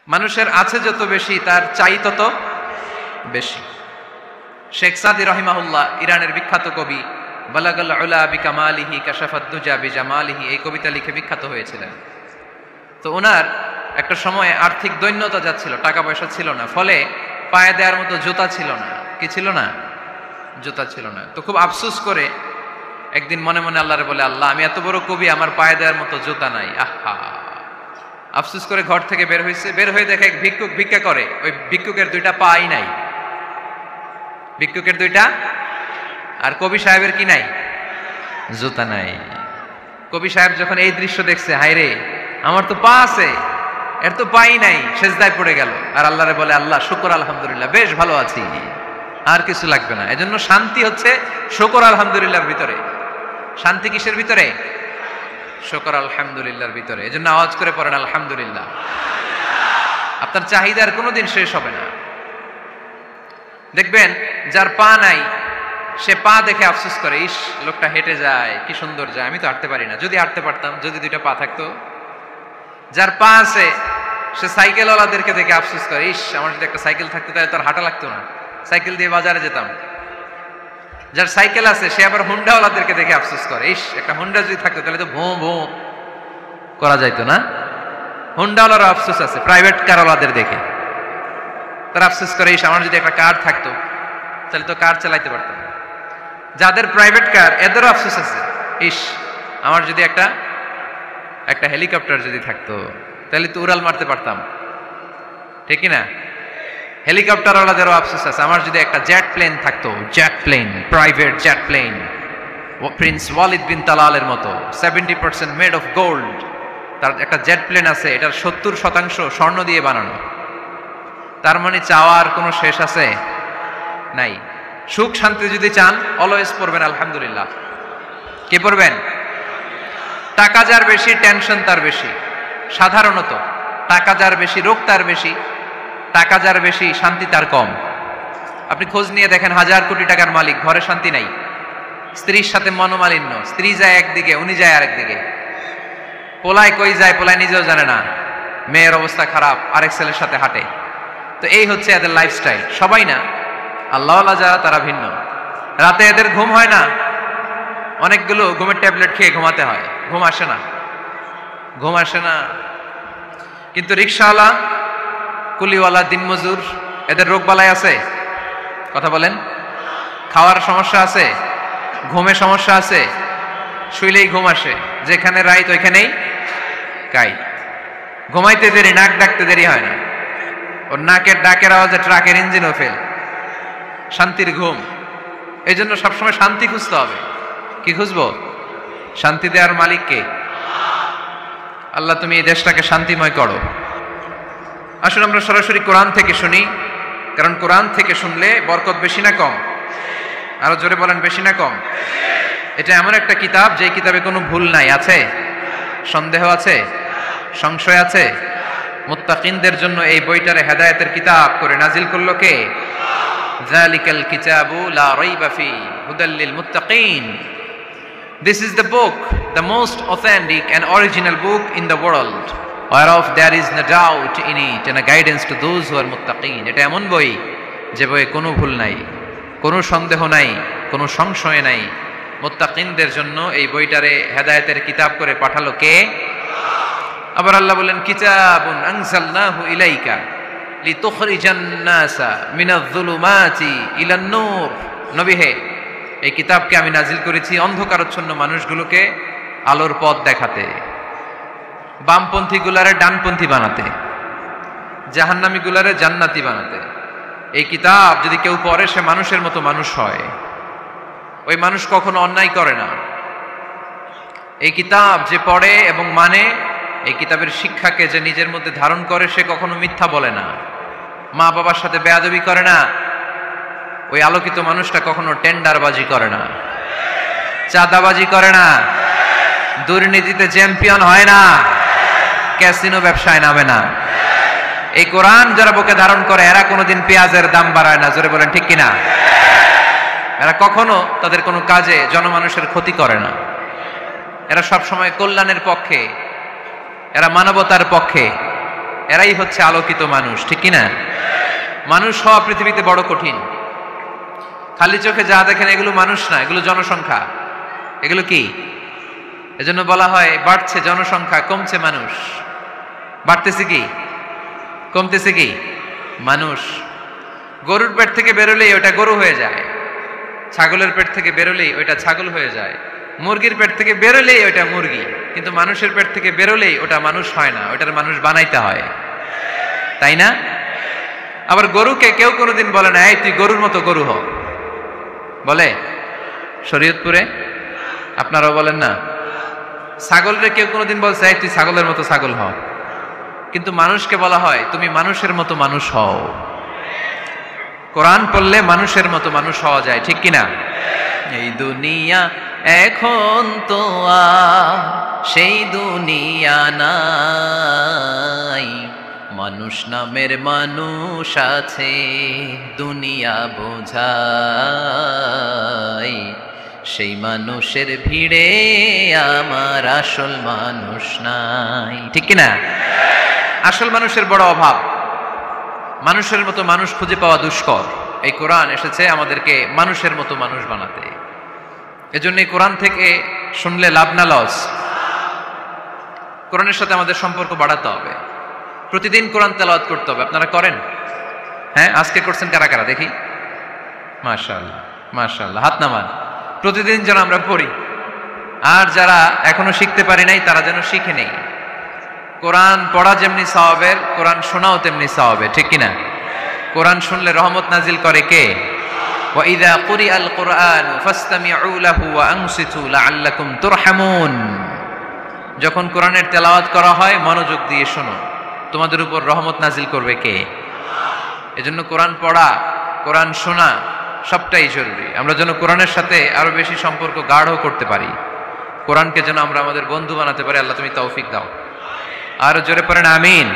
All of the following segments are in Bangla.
মানুষের আছে যত বেশি তার চাই তত বেশি। শেখ সাদি রহিমাহুল্লাহ, ইরানের বিখ্যাত কবি, বালাগাল উলা বিকামালিহি কাশাফাত দুজা বিজামালিহি, এই কবিতা লিখে বিখ্যাত হয়েছিলেন। তো ওনার একটা সময়ে আর্থিক দৈন্যতা যাচ্ছিল, টাকা পয়সা ছিল না, ফলে পায়ে দেওয়ার মতো জুতা ছিল না। কি ছিল না? জুতা ছিল না। তো খুব আফসোস করে একদিন মনে মনে আল্লাহরে বলে, আল্লাহ, আমি এত বড় কবি, আমার পায়ে দেওয়ার মতো জুতা নাই। আহা! আফসোস করে ঘর থেকে বের হয়েছে। বের হয়ে দেখে এক ভিক্ষুক ভিক্ষা করে। ওই ভিক্ষুকের দুইটা পাই নাই, ভিক্ষুকের দুইটা, আর কবি সাহেবের কি নাই? জুতা নাই। কবি সাহেব যখন এই দৃশ্য দেখছে, হায় রে, আমার তো পা আছে, এর তো পাই নাই, সেজদায় পড়ে গেল। আর আল্লাহরে বলে, আল্লাহ শুকর আলহামদুলিল্লাহ, বেশ ভালো আছি, আর কিছু লাগবে না। এজন্য শান্তি হচ্ছে শুকর আলহামদুলিল্লাহর ভিতরে। শান্তি কিসের ভিতরে? শুকর আলহামদুলিল্লাহর ভিতরে। এজন্য আওয়াজ করে পড়েন আলহামদুলিল্লাহ। আপনার চাহিদার কোনোদিন শেষ হবে না। দেখবেন যার পা নাই, সে পা দেখে আফসোস করে, ইস, লোকটা হেঁটে যায়, কি সুন্দর যায়, আমি তো হাঁটতে পারি না, যদি হাঁটতে পারতাম, যদি দুইটা পা থাকতো। যার পা আছে সে সাইকেলওয়ালাদেরকে দেখে আফসোস করে, ইস, আমার যদি একটা সাইকেল থাকতো তাহলে তার হাঁটা লাগতো না, সাইকেল দিয়ে বাজারে যেতাম। যার সাইকেল আছে সে আবার হুন্ডাওয়ালাদেরকে দেখে আফসোস করে, ইস, একটা হুন্ডা যদি থাকতো তাহলে তো ভোঁ ভোঁ করা যাইতো না। হুন্ডাওয়ালারও আফসোস আছে প্রাইভেট কারওয়ালাদের দেখে, তারা আফসোস করে, ইস, আমার যদি একটা কার থাকতো তাহলে তো কার চালাইতে পারতাম। যাদের প্রাইভেট কার, এদেরও আফসোস আছে, ইস, আমার যদি একটা হেলিকপ্টার যদি থাকতো তাহলে তো উড়াল মারতে পারতাম, ঠিক না? হেলিকপ্টারওয়ালাদেরও আফসোস আছে, আমার যদি একটা জেট প্লেন থাকতো, jet plane, private jet plane, prince Walid bin তালালের মতো 70% মেড অফ গোল্ড, তার একটা জেট প্লেন আছে, এটার 70% স্বর্ণ দিয়ে বানানো। তার মানে চাওয়ার কোনো শেষ আছে? নাই। সুখ শান্তি যদি চান, অলওয়েজ পড়বেন আলহামদুলিল্লাহ। কে পড়বেন? টাকা যার বেশি, টেনশন তার বেশি। সাধারণত টাকা যার বেশি, রোগ তার বেশি। টাকা যার বেশি, শান্তি তার কম। আপনি খোঁজ নিয়ে দেখেন, 1000 কোটি টাকার মালিক, ঘরে শান্তি নাই, স্ত্রীর সাথে মনোমালিন্য, স্ত্রী যায় একদিকে, উনি যায় আরেকদিকে, পোলায় কই যায় পোলায় নিজেও জানে না, মেয়ের অবস্থা খারাপ, আরেক ছেলের সাথে হাঁটে। তো এই হচ্ছে এদের লাইফস্টাইল। সবাই না, আল্লাহওয়ালা যারা তারা ভিন্ন। রাতে এদের ঘুম হয় না, অনেকগুলো ঘুমের ট্যাবলেট খেয়ে ঘুমাতে হয়, ঘুম আসে না, ঘুম আসে না। কিন্তু রিক্সাওয়ালা, কুলিওয়ালা, দিনমজুর, এদের রোগ বালাই আছে? কথা বলেন। খাওয়ার সমস্যা আছে, ঘুমে সমস্যা আছে, শুইলেই ঘুম আসে, যেখানে রাইত ওইখানেই কাই। ঘুমাইতে দেরি, নাক ডাকতে দেরি হয় না, ওর নাকের ডাকের আওয়াজে ট্রাকের ইঞ্জিনও ফেল। শান্তির ঘুম। এই জন্য সবসময় শান্তি খুঁজতে হবে। কি খুঁজবো? শান্তি দেওয়ার মালিক কে? আল্লাহ, তুমি এই দেশটাকে শান্তিময় করো। আসুন আমরা সরাসরি কোরআন থেকে শুনি, কারণ কোরআন থেকে শুনলে বরকত বেশি না কম? আরো জোরে বলেন, বেশি না কম? এটা এমন একটা কিতাব যে কিতাবে কোনো ভুল নাই। আছে? সন্দেহ আছে? সংশয় আছে? মুত্তাকিনদের জন্য এই বইটারে হেদায়েতের কিতাব করে নাজিল করলো কে? যালিকাল কিতাবু লা রাইবা ফি হুদাল লিল মুত্তাকিন। This is the book, the most authentic and original book in the world, whereof there is no doubt in it, and a guidance to those who are muttaqin. এটা এমন বই যে বইয়ে কোনো ভুল নাই, কোনো সন্দেহ নাই, কোনো সংশয় নাই। মুত্তাকিনদের জন্য এই বইটারে হেদায়েতের কিতাব করে পাঠালো কে? আবার আল্লাহ বলেন, কিতাবুন আনজালনাহু ইলাইকা লিতুখরিজান নাসা মিনাজ-যুলুমাতি ইলান নূর। নবী হে, এই কিতাবকে আমি নাজিল করেছি অন্ধকারাচ্ছন্ন মানুষগুলোকে আলোর পথ দেখাতে, বামপন্থী গুলারে ডানপন্থী বানাতে, জাহান্নামী গুলারে জান্নাতি বানাতে। এই কিতাব যদি কেউ পড়ে, সে মানুষের মতো মানুষ হয়। ওই মানুষ কখনো অন্যায় করে না। এই কিতাব যে পড়ে এবং মানে, এই কিতাবের শিক্ষাকে যে নিজের মধ্যে ধারণ করে, সে কখনো মিথ্যা বলে না, মা বাবার সাথে বেয়াদবি করে না। ওই আলোকিত মানুষটা কখনো টেন্ডারবাজি করে না, চাঁদাবাজি করে না, দুর্নীতিতে চ্যাম্পিয়ন হয় না, ক্যাসিনো ব্যবসায় নামে না। এই কোরআন যারা বুকে ধারণ করে, এরা কোনোদিন পেঁয়াজের দাম বাড়ায় না। জোরে বলেন, ঠিক কিনা? এরা কখনো তাদের কোনো কাজে জনমানুষের ক্ষতি করে না। এরা সব সময় কল্যাণের পক্ষে, এরা মানবতার পক্ষে, এরাই হচ্ছে আলোকিত মানুষ, ঠিক কিনা? মানুষ হওয়া পৃথিবীতে বড় কঠিন। খালি চোখে যা দেখেন এগুলো মানুষ না, এগুলো জনসংখ্যা। এগুলো কি? এজন্য বলা হয় বাড়ছে জনসংখ্যা, কমছে মানুষ। বাড়তেছে কি, কমতেছে কি? মানুষ। গরুর পেট থেকে বেরোলেই ওটা গরু হয়ে যায়, ছাগলের পেট থেকে বেরোলেই ওইটা ছাগল হয়ে যায়, মুরগির পেট থেকে বেরোলেই ওইটা মুরগি। কিন্তু মানুষের পেট থেকে বেরোলেই ওটা মানুষ হয় না, ওইটার মানুষ বানাইতে হয়, তাই না? আবার গরুকে কেউ কোনোদিন বলে না এই তুই গরুর মতো গরু হ, বলে? শরীয়তপুরে আপনারাও বলেন না? ছাগলরে কেউ কোনোদিন বলছে এই তুই ছাগলের মতো ছাগল হ, কিন্তু মানুষকে বলা হয় তুমি মানুষের মতো মানুষ হও। কোরআন পড়লে মানুষের মতো মানুষ হওয়া যায়, ঠিক কিনা? এই দুনিয়া এখন তো আর সেই দুনিয়া নাই, মানুষ নামের মানুষ আছে দুনিয়া বোঝায়, সেই মানুষের ভিড়ে আমার আসল মানুষ নাই, ঠিক কিনা? আসল মানুষের বড় অভাব, মানুষের মতো মানুষ খুঁজে পাওয়া দুষ্কর। এই কোরআন এসেছে আমাদেরকে মানুষের মতো মানুষ বানাতে। এজন্য এই কোরআন থেকে শুনলে লাভ না লস? কোরআনের সাথে আমাদের সম্পর্ক বাড়াতে হবে, প্রতিদিন কোরআন তেলাওয়াত করতে হবে। আপনারা করেন? হ্যাঁ, আজকে করছেন কারা কারা দেখি? মাশাআল্লাহ মাশাআল্লাহ, হাত নামান। প্রতিদিন যেন আমরা পড়ি, আর যারা এখনো শিখতে পারি নাই তারা যেন শিখে নেই। কোরআন পড়া যেমনি সওয়াবের, কোরআন শোনাও তেমনি সওয়াবের, ঠিক কিনা? কোরআন শুনলে রহমত নাজিল করে কে? ওয়া ইযা কুরিআল কুরআন ফাসতামিউ লাহু ওয়া আনসিতু লাআল্লাকুম তুরহামুন। যখন কোরআনের তেলাওয়াত করা হয় মনোযোগ দিয়ে শোনো, তোমাদের উপর রহমত নাজিল করবে কে? এজন্য কোরআন পড়া, কোরআন শোনা সবটাই জরুরি। আমরা যেন কোরআনের সাথে আরো বেশি সম্পর্ক গাঢ় করতে পারি, কোরআনকে যেন আমরা আমাদের বন্ধু বানাতে পারি। আল্লাহ তুমি তৌফিক দাও। আর জোরে পড়েন আমিন।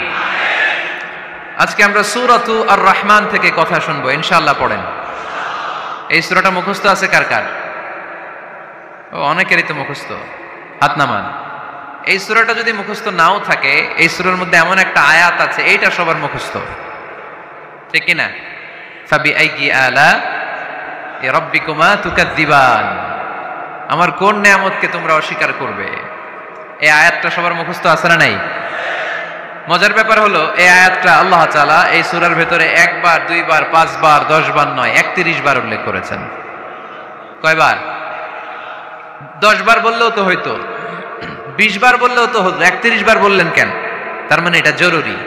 আজকে আমরা সূরাতু আর রহমান থেকে কথা শুনবো ইনশাআল্লাহ। পড়েন। এই সূরাটা মুখস্থ আছে কার কার? ও, অনেকেরই তো মুখস্থ, হাত নামান। এই সূরাটা যদি মুখস্থ নাও থাকে, এই সূরার মধ্যে এমন একটা আয়াত আছে এইটা সবার মুখস্থ, ঠিক কিনা? ফাবিআইয়ি আলা রাব্বিকুমা তুকাযযিবান, আমার কোন নিয়ামতকে তোমরা অস্বীকার করবে। এই আয়াতটা সবার মুখস্থ আছে না নাই? মজার ব্যাপার হলো এই আয়াতটা আল্লাহ তাআলা এই সূরার ভেতরে একবার, দুইবার, 5 বার, 10 বার নয়, 31 বার উল্লেখ করেছেন। কয়বার? 10 বার বললেও তো হইতো, 20 বার বললেও তো হতো, 31 বার বললেন কেন? তার মানে এটা জরুরি,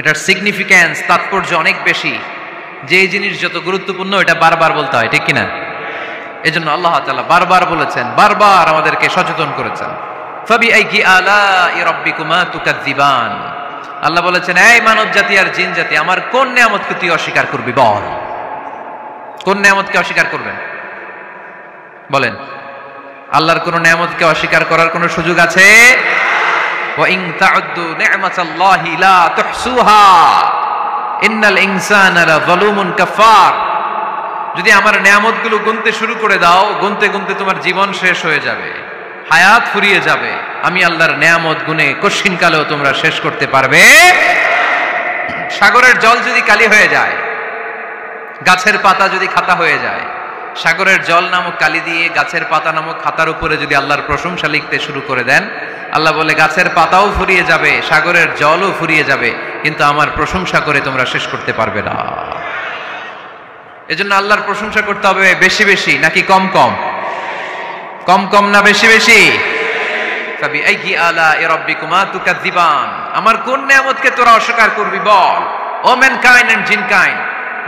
এটার সিগনিফিক্যান্স, তাৎপর্য অনেক বেশি। যে জিনিস যত গুরুত্বপূর্ণ এটা বারবার বলতে হয়, ঠিক কিনা? এজন্য আল্লাহ তাআলা বারবার বলেছেন, বারবার আমাদেরকে সচেতন করেছেন। ফাবিআইয়ি আলাই রাব্বিকুমা তুকাযযিবান। আল্লাহ বলেছেন, এই মানব জাতি আর জিন জাতি, আমার কোন নিয়ামতকে তুই অস্বীকার করবি বল? কোন নিয়ামতকে অস্বীকার করবেন বলেন? আল্লাহর কোন নিয়ামতকে অস্বীকার করার কোন সুযোগ আছে? ওয়া ইন তাউদ্দু নি'মাতাল্লাহি লা তুহসুহা ইন্নাল ইনসানা লাযালুমুন কাফার। যদি আমার নিয়ামতগুলো গুনতে শুরু করে দাও, গুনতে গুনতে তোমার জীবন শেষ হয়ে যাবে, হায়াত ফুরিয়ে যাবে। আমি আল্লাহর নিয়ামত গুনে কশিন কালেও তোমরা শেষ করতে পারবে। সাগরের জল যদি কালি হয়ে যায়, গাছের পাতা যদি খাতা হয়ে যায়, সাগরের জল নামক কালি দিয়ে গাছের পাতা নামক খাতার উপরে যদি আল্লাহর প্রশংসা লিখতে শুরু করে দেন, আল্লাহ বলে গাছের পাতাও ফুরিয়ে যাবে, সাগরের জলও ফুরিয়ে যাবে, কিন্তু আমার প্রশংসা করে তোমরা শেষ করতে পারবে না। এজন্য আল্লাহর প্রশংসা করতে হবে বেশি বেশি নাকি কম কম? কম কম না বেশি বেশি? ফাবিআইয়ি আলাই রাব্বিকুমা তুকাযযিবান, আমার কোন নিয়ামতকে তোরা অস্বীকার করবি বল? O mankind and jinnkind,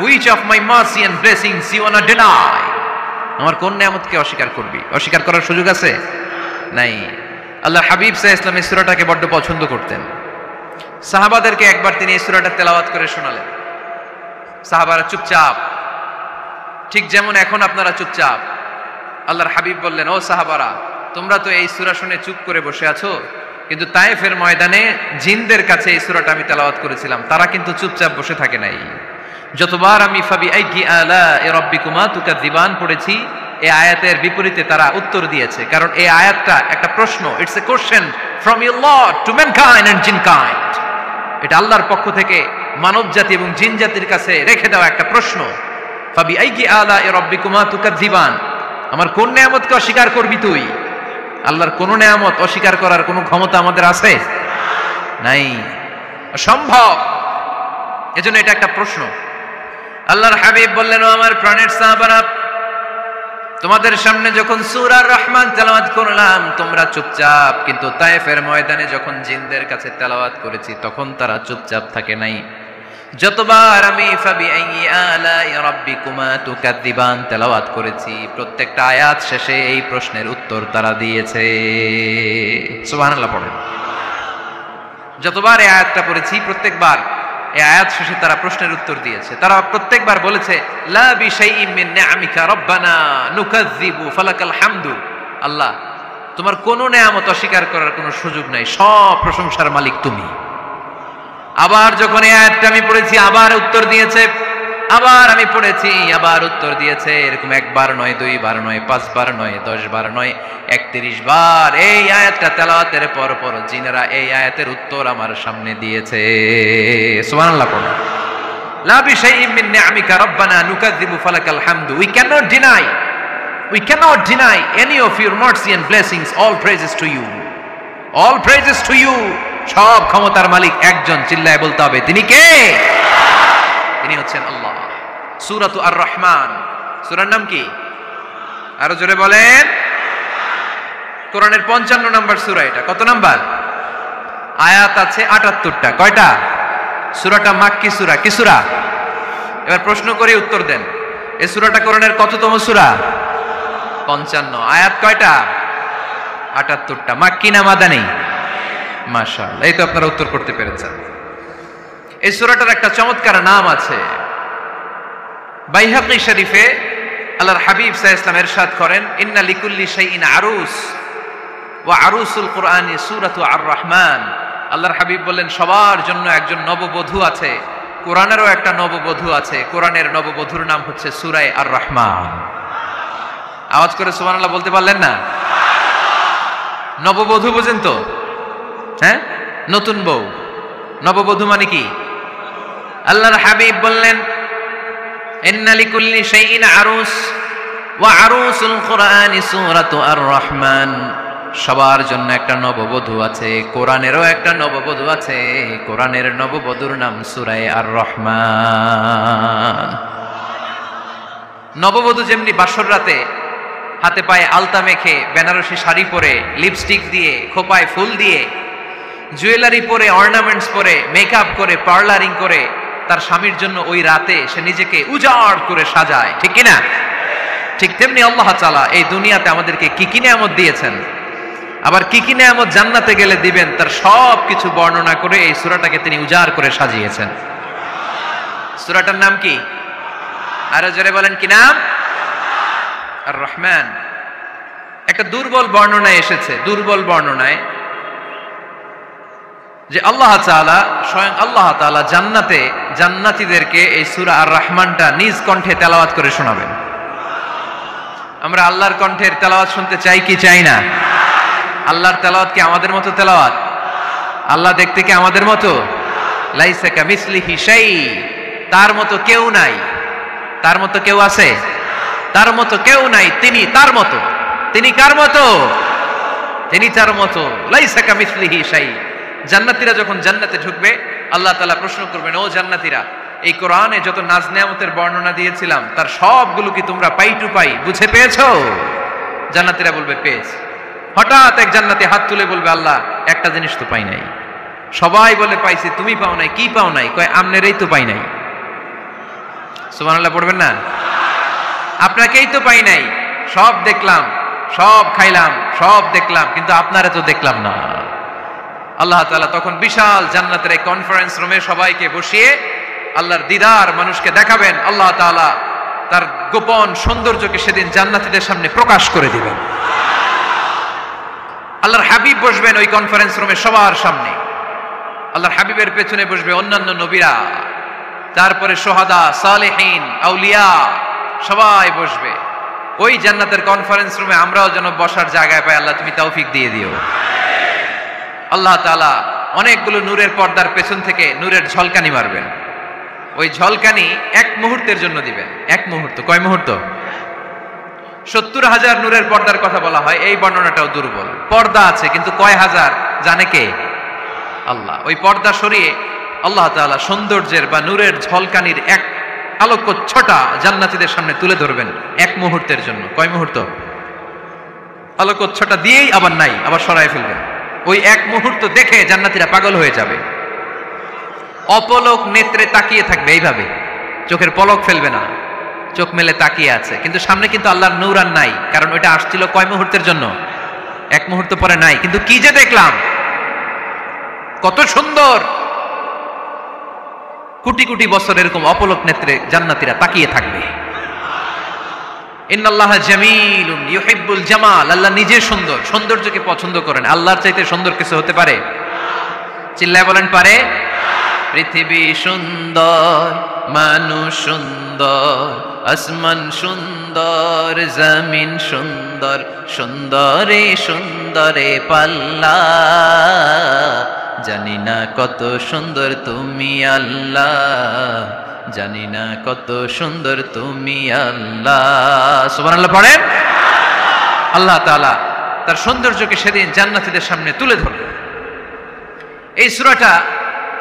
which of my mercy and blessings you wanna deny? আমার কোন নিয়ামতকে অস্বীকার করবি? অস্বীকার করার সুযোগ আছে? নাই। আল্লাহ হাবিব সাল্লাল্লাহু আলাইহি ওয়াসাল্লাম এই সূরাটাকে বড় পছন্দ করতেন। সাহাবাদেরকে একবার তিনি এই সূরাটা তেলাওয়াত করে শোনালেন। সাহাবারা চুপচাপ, ঠিক যেমন এখন আপনারা চুপচাপ। আল্লাহর হাবিব বললেন, ও সাহাবারা, তোমরা তো এই সূরা শুনে চুপ করে বসে আছো, কিন্তু তায়েফের ময়দানে জিনদের কাছে এই সূরাটা আমি তেলাওয়াত করেছিলাম, তারা কিন্তু চুপচাপ বসে থাকে নাই। যতবার আমি ফাবিআইয়ি আলাই রাব্বিকুমা তুকাযযিবান পড়েছি, এই আয়াতের বিপরীতে তারা উত্তর দিয়েছে, কারণ এই আয়াতটা একটা প্রশ্ন। It's a question from your lord to mankind and jinnkind. এটা আল্লাহর পক্ষ থেকে মানব জাতি এবং জিন জাতির কাছে রেখে দেওয়া একটা প্রশ্ন। ফাবি আইয়ি আলা'i রাব্বিকুমা তুকাযযিবান, আমার কোন নিয়ামতকে অস্বীকার করবি তুই? আল্লাহর কোন নিয়ামত অস্বীকার করার কোন ক্ষমতা আমাদের আছে? নাই, অসম্ভব। এজন্য এটা একটা প্রশ্ন। আল্লাহর হাবিব বললেন, ও আমার প্রাণের সাহাবারা, তোমাদের সামনে যখন সূরা আর-রহমান তেলাওয়াত করলাম তোমরা চুপচাপ, কিন্তু তায়েফের ময়দানে যখন জিনদের কাছে তেলাওয়াত করেছি তখন তারা চুপচাপ থাকে নাই। যতবার আমি ফাবি আইয়ি আলা'i রাব্বিকুমা তুকাযযিবান তেলাওয়াত করেছি, প্রত্যেকটা আয়াত শেষে এই প্রশ্নের উত্তর তারা দিয়েছে। সুবহানাল্লাহ পড়েন। যতবার এই আয়াতটা পড়েছি প্রত্যেকবার এই আয়াত শেষে তারা প্রশ্নের উত্তর দিয়েছে। তারা প্রত্যেকবার বলেছে, লা বিশাইইন মিন নি'আমিকা রাব্বানা নুকাযযিবু ফালাকাল হামদু। আল্লাহ, তোমার কোনো নেয়ামত অস্বীকার করার কোনো সুযোগ নাই, সব প্রশংসার মালিক তুমি। আবার যখন এই আয়াতটা আমি পড়েছি আবার উত্তর দিয়েছে, আবার আমি পড়েছি আবার উত্তর দিয়েছে। এরকম একবার নয়, দুইবার নয়, 5 বার নয়, 10 বার নয়, 31 বার এই আয়াতটা তেলাওয়াতের পর পর জিনেরা এই আয়াতের উত্তর আমার সামনে দিয়েছে। সুবহানাল্লাহ পড়ুন। লা বিশাইইন মিন নি'আমিকা রাব্বানা নুকাযযিবু ফালাকাল হামদু। We cannot deny any of your mercy and blessings. All praises to you. All praises to you. সব ক্ষমতার মালিক একজন, চিল্লায় বলতে হবে, তিনি কে? তিনি হচ্ছেন আল্লাহ। সূরাতু আর-রহমান, সূরার নাম কি? আরো জোরে বলেন। কোরআনের 55 নম্বর সূরা এটা। কত নাম্বার? আয়াত আছে 78টা। কয়টা? সূরাটা মাক্কি সূরা। কি সূরা? এবার প্রশ্ন করে উত্তর দেন। এই সূরাটা কোরআনের কততম সূরা? 55। আয়াত কয়টা? 78টা। মাক্কি না মাদানী? মাশাআল্লাহ, এই তো আপনারা উত্তর করতে পেরেছেন। এই সূরাটার একটা চমৎকার নাম আছে। বাইহাকী শরীফে আল্লাহর হাবিব সাল্লাল্লাহু আলাইহি ওয়াসাল্লাম ইরশাদ করেন, ইন্না লিকুল্লি শাইইন আরুস ওয়া আরুসুল কুরআনি সূরাতু আর-রহমান। আল্লাহর হাবিব বললেন, সবার জন্য একজন নববধূ আছে, কোরআনেরও একটা নববধূ আছে। কোরআনের নববধূর নাম হচ্ছে সূরা আর-রহমান। আওয়াজ করে সুবহানাল্লাহ বলতে পারলেন না? নববধূ বুঝেন তো? হ্যাঁ, নতুন বউ। নববধূ মানে কি? আল্লাহর হাবিব বললেন, ইন্না লিকুল্লি শাইইন আরুস ওয়া আরুসুল কুরআনি সূরাতু আর-রহমান। সবার জন্য একটা নববধূ আছে, কোরআনেরও একটা নববধূ আছে। কোরআনের নববধূর নাম সূরা আর-রহমান। নববধূ যেমনি বাসর রাতে হাতে পায়ে আলতা মেখে, বেনারসি শাড়ি পরে, লিপস্টিক দিয়ে, খোপায় ফুল দিয়ে, জুয়েলারি পরে, অর্নামেন্টস পরে, মেকআপ করে, পার্লারিং করে তার স্বামীর জন্য ওই রাতে সে নিজেকে উজাড় করে সাজায়, ঠিক কিনা? ঠিক তেমনি আল্লাহ তাআলা এই দুনিয়াতে আমাদেরকে কি কি নিয়ামত দিয়েছেন, আবার কি কি নিয়ামত জান্নাতে গেলে দিবেন, তার সব কিছু বর্ণনা করে এই সূরাটাকে তিনি উজাড় করে সাজিয়েছেন। সূরাটার নাম কি? আরো জোরে বলেন, কি নাম? আর-রহমান। একটা দুর্বল বর্ণনায় এসেছে, দুর্বল বর্ণনায় যে আল্লাহ তাআলা, স্বয়ং আল্লাহ তাআলা জান্নাতে জান্নাতীদেরকে এই সূরা আর-রহমানটা নিজ কণ্ঠে তেলাওয়াত করে শোনাবেন। আমরা আল্লাহর কণ্ঠের তেলাওয়াত শুনতে চাই কি চাই না? আল্লাহর তেলাওয়াত কি আমাদের মতো তেলাওয়াত? আল্লাহ দেখতে কি আমাদের মতো? লাইসা কামিসলিহি শাই, তার মতো কেউ নাই। তার মতো কেউ আছে? তার মতো কেউ নাই। তিনি তার মতো। তিনি কার মতো? তিনি তার মতো। লাইসা কামিসলিহি শাই। জান্নাতীরা যখন জান্নাতে ঢুকবে আল্লাহ তাআলা প্রশ্ন করবেন, ও জান্নাতীরা, এই কোরআনে যত নাজ নেয়ামতের বর্ণনা দিয়েছিলাম তার সবগুলো কি তোমরা পাই টু পাই বুঝে পেয়েছো? জান্নাতীরা বলবে পেয়েছি। হঠাৎ এক জান্নাতি হাত তুলে বলবে, আল্লাহ একটা জিনিস তো পাই নাই। সবাই বলে পাইছি, তুমি পাও নাই। কি পাও নাই? কয় আমনেরই তো পাই নাই। সুবহানাল্লাহ পড়বেন না? আপনাকেই তো পাই নাই। সব দেখলাম, সব খাইলাম, সব দেখলাম, কিন্তু আপনারে তো দেখলাম না। আল্লাহ তাআলা তখন বিশাল জান্নাতের এই কনফারেন্স রুমে সবাইকে বসিয়ে আল্লাহর দিদার মানুষকে দেখাবেন। আল্লাহ তাআলা তার গোপন সৌন্দর্যকে সেদিন জান্নাতীদের সামনে প্রকাশ করে দিবেন। আল্লাহর হাবিব বসবেন ওই কনফারেন্স রুমে সবার সামনে। আল্লাহর হাবিবের পেছনে বসবে অন্যান্য নবীরা, তারপরে সোহাদা, সালেহিন, আউলিয়া সবাই বসবে ওই জান্নাতের কনফারেন্স রুমে। আমরাও যেন বসার জায়গায় পাই, আল্লাহ তুমি তৌফিক দিয়ে দিও। আল্লাহ তাআলা অনেকগুলো নূরের পর্দার পেছন থেকে নূরের ঝলকানি মারবেন। ওই ঝলকানি 1 মুহূর্তের জন্য দিবেন। 1 মুহূর্ত, কয় মুহূর্ত? 70,000 নূরের পর্দার কথা বলা হয়, এই বর্ণনাটাও দুর্বল। পর্দা আছে কিন্তু কয় হাজার জানে কে? আল্লাহ। ওই পর্দা সরিয়ে আল্লাহ তাআলা সৌন্দর্যের বা নূরের ঝলকানির এক আলোকচ্ছটা জান্নাতীদের সামনে তুলে ধরবেন 1 মুহূর্তের জন্য। কয় মুহূর্ত? আলোকচ্ছটা দিয়েই আবার নাই, আবার সরায় ফেলবেন। ওই 1 মুহূর্ত দেখে জান্নাতীরা পাগল হয়ে যাবে, অপলক নেত্রে তাকিয়ে থাকবে, এইভাবে চোখের পলক ফেলবে না, চোখ মেলে তাকিয়ে আছে। কিন্তু সামনে কিন্তু আল্লাহর নূর আর নাই, কারণ ওইটা আসছিল কয় মুহূর্তের জন্য? 1 মুহূর্ত পরে নাই। কিন্তু কি যে দেখলাম, কত সুন্দর! কোটি কোটি বছর এরকম অপলক নেত্রে জান্নাতীরা তাকিয়ে থাকবে। ইন্নাল্লাহা জামিলুন ইউহিব্বুল জামাল। আল্লাহ নিজে সুন্দর, সৌন্দর্যকে পছন্দ করেন। আল্লাহর চাইতে সুন্দর কিছু হতে পারে? চিল্লায় বলেন পারে? পৃথিবী সুন্দর, মানুষ সুন্দর, আসমান সুন্দর, জমিন সুন্দর, সুন্দরে সুন্দরে পাল্লা। জানি না কত সুন্দর তুমি আল্লাহ, জানি না কত সুন্দর তুমি আল্লাহ। সুবহানাল্লাহ পড়েন। আল্লাহ তাআলা তার সৌন্দর্যকে সেদিন জান্নাতীদের সামনে তুলে ধরবেন। এই সূরাটা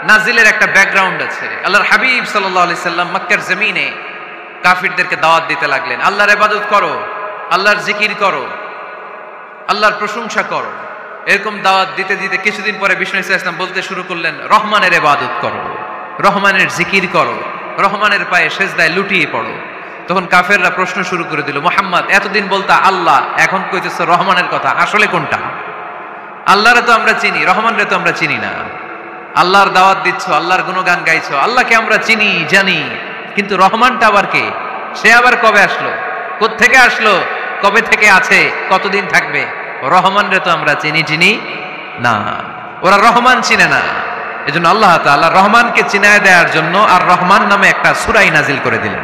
নাজিলের একটা ব্যাকগ্রাউন্ড আছে। আল্লাহর হাবিব সাল্লাল্লাহু আলাইহি সাল্লাম মক্কার জমিনে কাফিরদেরকে দাওয়াত দিতে লাগলেন, আল্লাহর ইবাদত করো, আল্লাহর জিকির করো, আল্লাহর প্রশংসা করো। এরকম দাওয়াত দিতে দিতে কিছুদিন পরে বিষ্ণু ইসলাম বলতে শুরু করলেন, রহমানের ইবাদত করো, রহমানের জিকির করো, রহমানের পায়ে সেজদায় লুটিয়ে পড়ো। তখন কাফেররা প্রশ্ন শুরু করে দিল, মুহাম্মদ এতদিন বলতা আল্লাহ, এখন কইতেছো রহমানের কথা, আসলে কোনটা? আল্লাহরে তো আমরা চিনি, রহমানরে তো আমরা চিনি না। আল্লাহর দাওয়াত দিচ্ছ, আল্লাহর গুণগান গাইছো, আল্লাহকে আমরা চিনি জানি, কিন্তু রহমানটা আবার কে? সে আবার কবে আসলো, কোত্থেকে আসলো, কবে থেকে আছে, কতদিন থাকবে? রহমানরে তো আমরা চিনি না। ওরা রহমান চিনে না। এজন্য আল্লাহ তাআলা রহমানকে চিনায় দেওয়ার জন্য আর রহমান নামে একটা সূরা নাজিল করে দিলেন।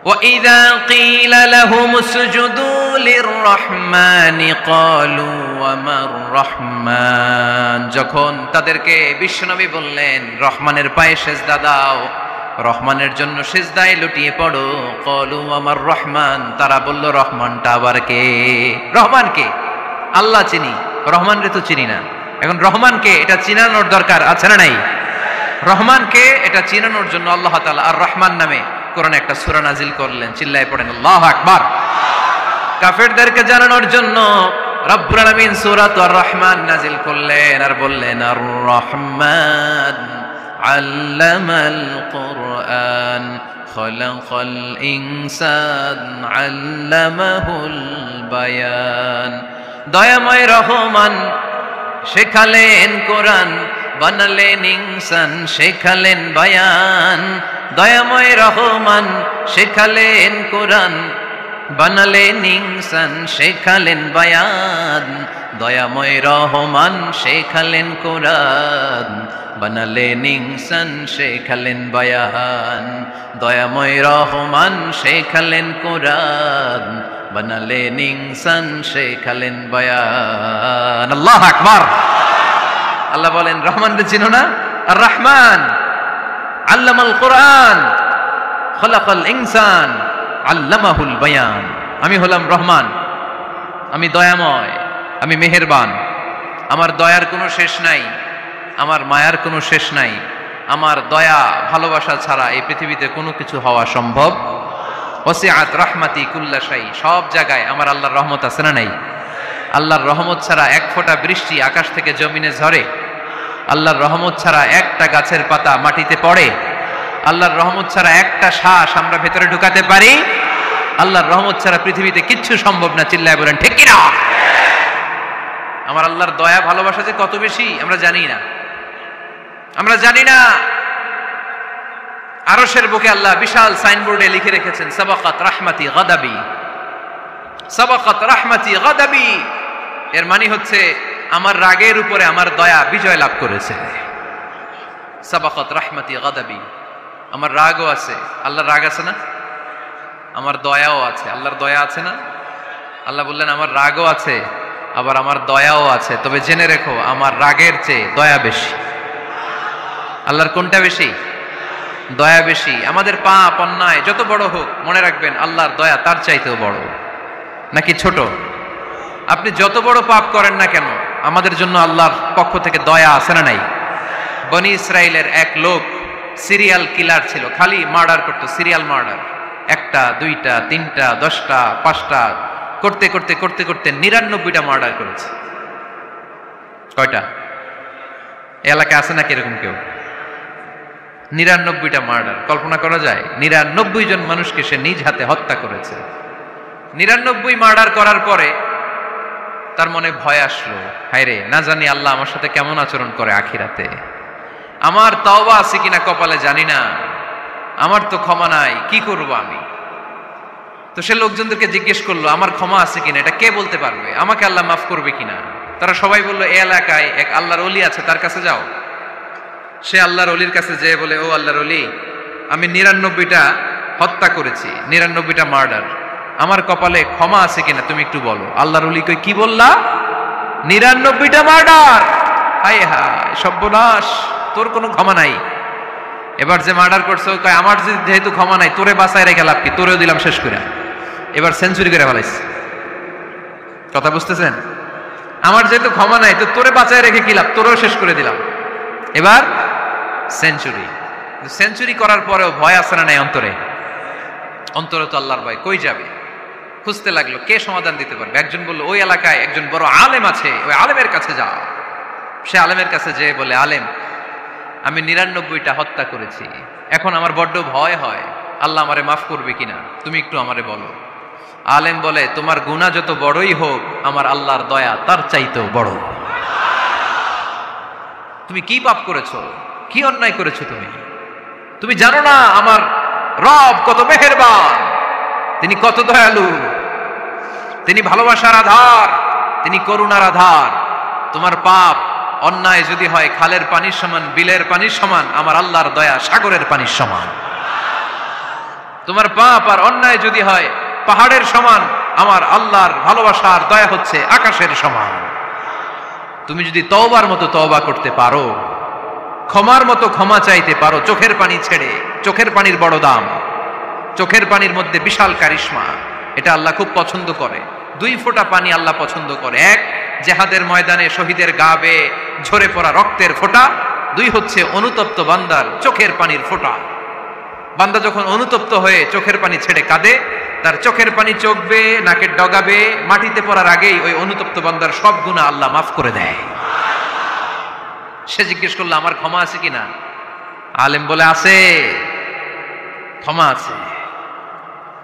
وَإِذَا قِيلَ لَهُمُ اسْجُدُوا لِلرَّحْمَنِ قَالُوا وَمَا الرَّحْمَنُ। যখন তাদেরকে বিশ্বনবী বললেন রহমানের পায়ে সেজদা দাও, রহমানের জন্য সেজদায় লুটিয়ে পড়ো, ক্বালু ওয়ামার রহমান, তারা বলল রহমানটা আবার কে? রহমান কে? আল্লাহ চিনি, রহমানরে তো চিনি না। এখন রহমানকে এটা চিনানোর দরকার আছে না নাই? রহমানকে এটা চিনানোর জন্য আল্লাহ তাআলা আর রহমান নামে কোরআনে একটা সূরা নাজিল করলেন। চিল্লায় পড়েন আল্লাহু আকবার। কাফেরদেরকে জানানোর জন্য রব্বুল আলামিন সূরাত আর রহমান নাজিল করলেন আর বললেন আর রহমান আল্লামাল কুরআন খালাকাল ইনসান আল্লামাহুল বায়ান। দয়াময় রহমান শেখালেন কোরআন, বানালেন ইনসান, শেখালেন বায়ান। দয়াময় রহমান শেখালেন কোরআন, বানালেন ইনসান, শেখালেন বায়ান। দয়াময় রহমান শেখালেন কোরআন, বানালেন ইনসান, শেখালেন বায়ান। দয়াময় রহমান শেখালেন কোরআন, বানালেন ইনসান, শেখালেন বায়ান। আল্লাহু আকবার। আল্লাহ বলেন রহমানকে চিনো না? আর রহমান আল্লামাল কোরআন খালাকাল ইনসান আল্লামাহুল বায়ান। আমি হলাম রহমান, আমি দয়াময়, আমি মেহেরবান। আমার দয়ার কোনো শেষ নাই, আমার মায়ার কোনো শেষ নাই। আমার দয়া ভালোবাসা ছাড়া এই পৃথিবীতে কোনো কিছু হওয়া সম্ভব। ওয়াসিআত রাহমাতি কুল্লা শাই। সব জায়গায় আমার আল্লাহর রহমত আছে না নাই? আল্লাহর রহমত ছাড়া এক ফোঁটা বৃষ্টি আকাশ থেকে জমিনে ঝরে? আল্লাহর রহমত ছাড়া একটা গাছের পাতা মাটিতে পড়ে? আল্লাহর রহমত ছাড়া একটা শ্বাস আমরা ভেতরে ঢুকাতে পারি? আল্লাহর রহমত ছাড়া পৃথিবীতে কিচ্ছু সম্ভব না। চিল্লায় বলেন ঠিক কিনা? আমার আল্লাহর দয়া ভালোবাসা যে কত বেশি আমরা জানি না, আমরা জানি না। আরশের বুকে আল্লাহ বিশাল সাইনবোর্ডে লিখে রেখেছেন সাবাকাত রাহমাতি গাদাবি, সাবাকাত রাহমাতি গাদাবি। এর মানে হচ্ছে আমার রাগের উপরে আমার দয়া বিজয় লাভ করেছে। সাবাকাত রাহমাতি গাদাবি। আমার রাগও আছে, আল্লাহর রাগ আছে না? আমার দয়াও আছে, আল্লাহর দয়া আছে না? আল্লাহ বললেন আমার রাগও আছে, আবার আমার দয়াও আছে, তবে জেনে রেখো আমার রাগের চেয়ে দয়া বেশি। আল্লাহর কোনটা বেশি? দয়া বেশি। আমাদের পাপ অন্যায় যত বড় হোক, মনে রাখবেন আল্লাহর দয়া তার চাইতেও বড়। নাকি ছোট? আপনি যত বড় পাপ করেন না কেন, আমাদের জন্য আল্লাহর পক্ষ থেকে দয়া আছে না নাই? বনি ইসরাইলের এক লোক সিরিয়াল কিলার ছিল, খালি মার্ডার করতো, সিরিয়াল মার্ডার। একটা, দুইটা, তিনটা, 10টা, 5টা করতে করতে করতে করতে 99টা মার্ডার করেছে। কয়টা? এলাকায় আছে নাকি এরকম কেউ? 99টা মার্ডার। কল্পনা করা যায়? 99 জন মানুষকে সে নিজ হাতে হত্যা করেছে। 99 মার্ডার করার পরে তার মনে ভয় আসলো, হায়রে না জানি আল্লাহ আমার সাথে কেমন আচরণ করে আখিরাতে, আমার তওবা আছে কিনা কপালে জানি না, আমার তো ক্ষমা নাই, কি করব আমি? তো সে লোকজনদেরকে জিজ্ঞেস করলো আমার ক্ষমা আছে কিনা, এটা কে বলতে পারবে, আমাকে আল্লাহ মাফ করবে কিনা? তারা সবাই বললো এই এলাকায় এক আল্লাহর ওলি আছে, তার কাছে যাও। সে আল্লাহর ওলির কাছে যেয়ে বলে, ও আল্লাহর ওলি, আমি 99টা হত্যা করেছি, 99টা মার্ডার, আমার কপালে ক্ষমা আছে কিনা তুমি একটু বলো। আল্লাহর ওলি কই, কি বললা? 99টা মার্ডার? হায় হায় সর্বনাশ, তোর কোনো ক্ষমা নাই। এবার যে মার্ডার করছে কয় আমার যেহেতু ক্ষমা নাই, তোরে বাঁচায় রেখে লাভ কি, তোরেও দিলাম শেষ করে। এবার সেঞ্চুরি করে ফেলাইছে। কথা বুঝতেছেন? আমার যেহেতু ক্ষমা নাই, তো তোরে বাঁচায় রেখে কি লাভ, তোরেও শেষ করে দিলাম। এবার সেঞ্চুরি। সেঞ্চুরি করার পরেও ভয় আছে না নাই অন্তরে? অন্তরে তো আল্লাহর ভয়, কই যাবে? খুঁজতে লাগলো কে সমাধান দিতে পারবে। একজন বলল ওই এলাকায় একজন বড় আলেম আছে, ওই আলেমের কাছে যাও। সে আলেমের কাছে যেয়ে বলে, আলেম আমি 99টা হত্যা করেছি, এখন আমার বড্ড ভয় হয়, আল্লাহ আমারে মাফ করবে কিনা, তুমি একটু আমারে বলো। আলেম বলে, তোমার গুনাহ যত বড়ই হোক, আমার আল্লাহর দয়া তার চাইতেও বড়। তুমি কি পাপ করেছো, কি অন্যায় করেছো তুমি? তুমি জানো না আমার রব কত মেহেরবান, তিনি কত দয়ালু, তিনি ভালোবাসার আধার, তিনি করুণার আধার। তোমার পাপ অন্যায় যদি হয় খালের পানির সমান, বিলের পানির সমান, আমার আল্লাহর দয়া সাগরের পানির সমান। তোমার পাপ আর অন্যায় যদি হয় পাহাড়ের সমান, আমার আল্লাহর ভালোবাসার দয়া হচ্ছে আকাশের সমান। তুমি যদি তওবার মতো তওবা করতে পারো, ক্ষমার মতো ক্ষমা চাইতে পারো, চোখের পানি ছেড়ে, চোখের পানির বড় দাম, চোখের পানির মধ্যে বিশাল কারিশমা, এটা আল্লাহ খুব পছন্দ করে। 2 ফোঁটা পানি আল্লাহ পছন্দ করে। 1 জেহাদের ময়দানে শহীদের গা বেয়ে ঝরে পড়া রক্তের ফোঁটা, 2 হচ্ছে অনুতপ্ত বান্দার চোখের পানির ফোঁটা। বান্দা যখন অনুতপ্ত হয়ে চোখের পানি ছেড়ে কাঁদে, তার চোখের পানি চোখ বেয়ে নাকের ডগা বেয়ে মাটিতে পড়ার আগেই ওই অনুতপ্ত বান্দার সব গুনাহ আল্লাহ মাফ করে দেয়। সে জিজ্ঞেস করলো আমার ক্ষমা আছে কিনা? আলেম বলে আছে, ক্ষমা আছে।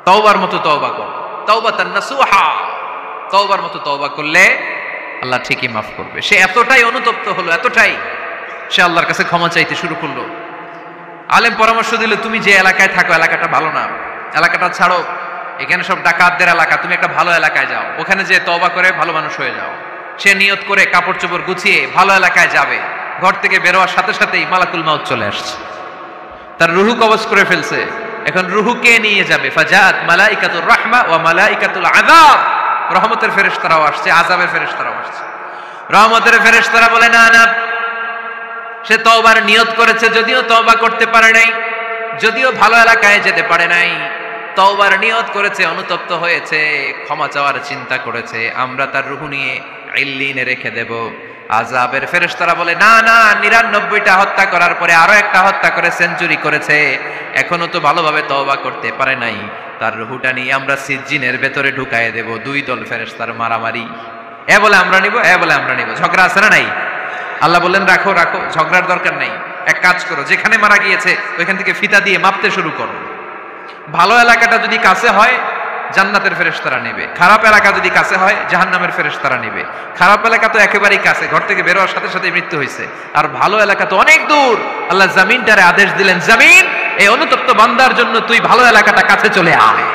তওবার মতো তওবা কর, তাওবাতান নাসুহা, তওবার মতো তওবা করলে আল্লাহ ঠিকই মাফ করবে। সে এতটাই অনুতপ্ত হলো, এতটাই, সে আল্লাহর কাছে ক্ষমা চাইতে শুরু করলো। আলেম পরামর্শ দিল, তুমি যে এলাকায় থাকো এলাকাটা ভালো না, এলাকাটা ছাড়ো, এখানে সব ডাকাতদের এলাকা, তুমি একটা ভালো এলাকায় যাও, ওখানে যে তওবা করে ভালো মানুষ হয়ে যাও। সে নিয়ত করে কাপড় চোপড় গুছিয়ে ভালো এলাকায় যাবে। ঘর থেকে বেরোয়ার সাথে সাথেই মালাকুল মাউত চলে আসছে, তার রুহু কবজ করে ফেলছে। এখন রুহু কে নিয়ে যাবে? ফাজাত মালাইকাতুর রাহমা ওয়া মালাইকাতুল আযাব, রহমতের ফেরেশতারাও আসছে, আযাবের ফেরেশতারাও আসছে। রহমতের ফেরেশতারা বলে না না, সে তওবার নিয়ত করেছে, যদিও তওবা করতে পারে নাই, যদিও ভালো এলাকায় যেতে পারে নাই, তওবার নিয়ত করেছে, অনুতপ্ত হয়েছে, ক্ষমা চাওয়ার চিন্তা করেছে, আমরা তার রুহু নিয়ে ইল্লিনে রেখে দেব। আযাবের ফেরেশতারা বলে না না, 99টা হত্যা করার পরে আরো একটা হত্যা করে সেঞ্চুরি করেছে, এখনো তো ভালোভাবে তওবা করতে পারে নাই, তার রুহুটা নিয়ে আমরা সিজ্জিনের ভেতরে ঢুকায়ে দেব। 2 দল ফেরেশতার মারামারি, এ বলে আমরা নিব, এ বলে আমরা নিব, ঝগড়া আছে না নাই? আল্লাহ বললেন রাখো রাখো, ঝগড়ার দরকার নাই, এক কাজ করো, যেখানে মারা গিয়েছে ওইখান থেকে ফিতা দিয়ে মাপতে শুরু করো। ভালো এলাকাটা যদি কাছে হয় জান্নাতের ফেরেশতারা নেবে, খারাপ এলাকা যদি কাছে হয় জাহান্নামের ফেরেশতারা নেবে। খারাপ এলাকা তো একেবারেই কাছে, ঘর থেকে বেরোয়ার সাথে সাথে মৃত্যু হয়েছে, আর ভালো এলাকা তো অনেক দূর। আল্লাহ জমিনটারে আদেশ দিলেন, জমিন এই অনুতপ্ত বান্দার জন্য তুই ভালো এলাকাটা কাছে চলে আয়,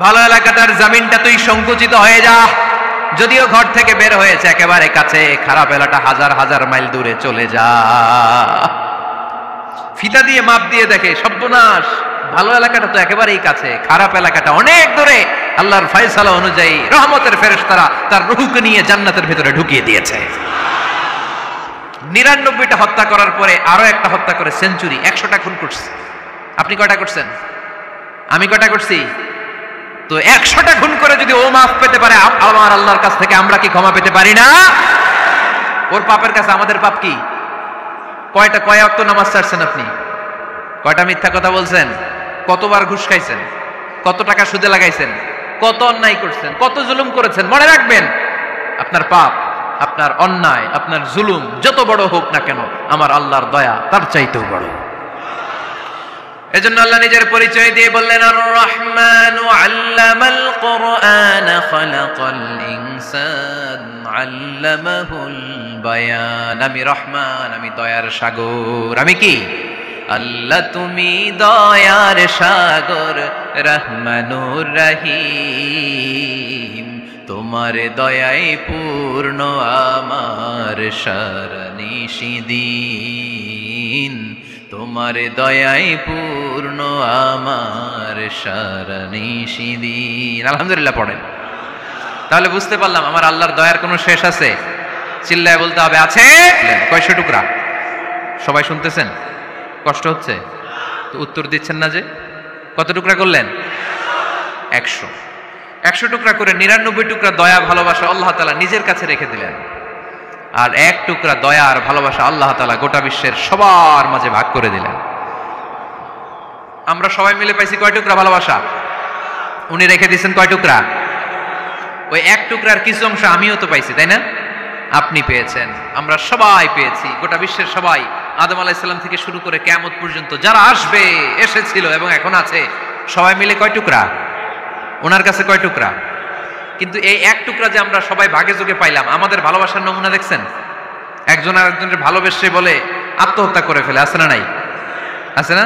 ভালো এলাকাটার জমিনটা তুই সংকুচিত হয়ে যা, যদিও ঘর থেকে বের হয়েছে একেবারে কাছে, খারাপ এলাকা হাজার হাজার মাইল দূরে চলে যা। ফিতা দিয়ে মাপ দিয়ে দেখে সর্বনাশ, ভালো এলাকাটা তো একেবারেই কাছে, খারাপ এলাকাটা অনেক দূরে, আল্লাহর ফয়সালা অনুযায়ী রহমতের ফেরেশতারা তার রূহকে নিয়ে জান্নাতের ভিতরে ঢুকিয়ে দিয়েছে। 99টা হত্যা করার পরে আরো একটা হত্যা করে সেঞ্চুরি, 100টা খুন করছে। আপনি কয়টা করছেন? আমি কয়টা করছি? তো 100টা খুন করে যদি ও মাফ পেতে পারে আমার আল্লাহর কাছ থেকে, আমরা কি ক্ষমা পেতে পারি না? ওর পাপের কাছে আমাদের পাপ কি? কয় ওয়াক্ত নামাজ ছাড়ছেন আপনি? কয়টা মিথ্যা কথা বলছেন? কতবার ঘুষ খাইছেন? কত টাকা সুদে লাগাইছেন? কত অন্যায় করছেন? কত জুলুম করেছেন? মনে রাখবেন, আপনার পাপ, আপনার অন্যায়, আপনার জুলুম যত বড় হোক না কেন, আমার আল্লাহর দয়া তার চাইতেও বড়। এজন্য আল্লাহ নিজের পরিচয় দিয়ে বললেন, আর রহমানু আল্লামাল কুরআন খালাকাল ইনসান আল্লামাহুল বায়ান। আমি রহমান, আমি দয়ার সাগর। আমি কি? আল্লাহ তুমি দয়ার সাগর, রহমানুর রহিম। তোমার দয়ায় পূর্ণ আমার সারা নিশিদিন, তোমার দয়ায় পূর্ণ আমার সারা নিশিদিন। আলহামদুলিল্লাহ পড়েন। তাহলে বুঝতে পারলাম আমার আল্লাহর দয়ার কোনো শেষ আছে? চিল্লায় বলতে হবে আছে। কয়শো টুকরা? সবাই শুনতেছেন? কষ্ট হচ্ছে তো উত্তর দিচ্ছেন না যে? কত টুকরা করলেন? 100 টুকরা করে 99 টুকরা দয়া ভালোবাসা আল্লাহ তাআলা নিজের কাছে রেখে দিলেন, আর 1 টুকরা দয়া আর ভালোবাসা আল্লাহ তাআলা গোটা বিশ্বের সবার মাঝে ভাগ করে দিলেন। আমরা সবাই মিলে পাইছি কয় টুকরা ভালোবাসা? উনি রেখে দিয়েছেন কয় টুকরা? ওই 1 টুকরার কিছু অংশ আমিও তো পাইছি, তাই না? আপনি পেয়েছেন, আমরা সবাই পেয়েছি, গোটা বিশ্বের সবাই, আদম আলাইহিস সালাম থেকে শুরু করে কিয়ামত পর্যন্ত যারা আসবে, এসেছিল এবং এখন আছে, সবাই মিলে কয় টুকরা? ওনার কাছে কয় টুকরা? কিন্তু এই 1 টুকরা যে আমরা সবাই ভাগে যোগে পাইলাম, আমাদের ভালোবাসার নমুনা দেখছেন? একজন আরেকজনের ভালোবেসে বলে আত্মহত্যা করে ফেলে, আছে না নাই? আছে না?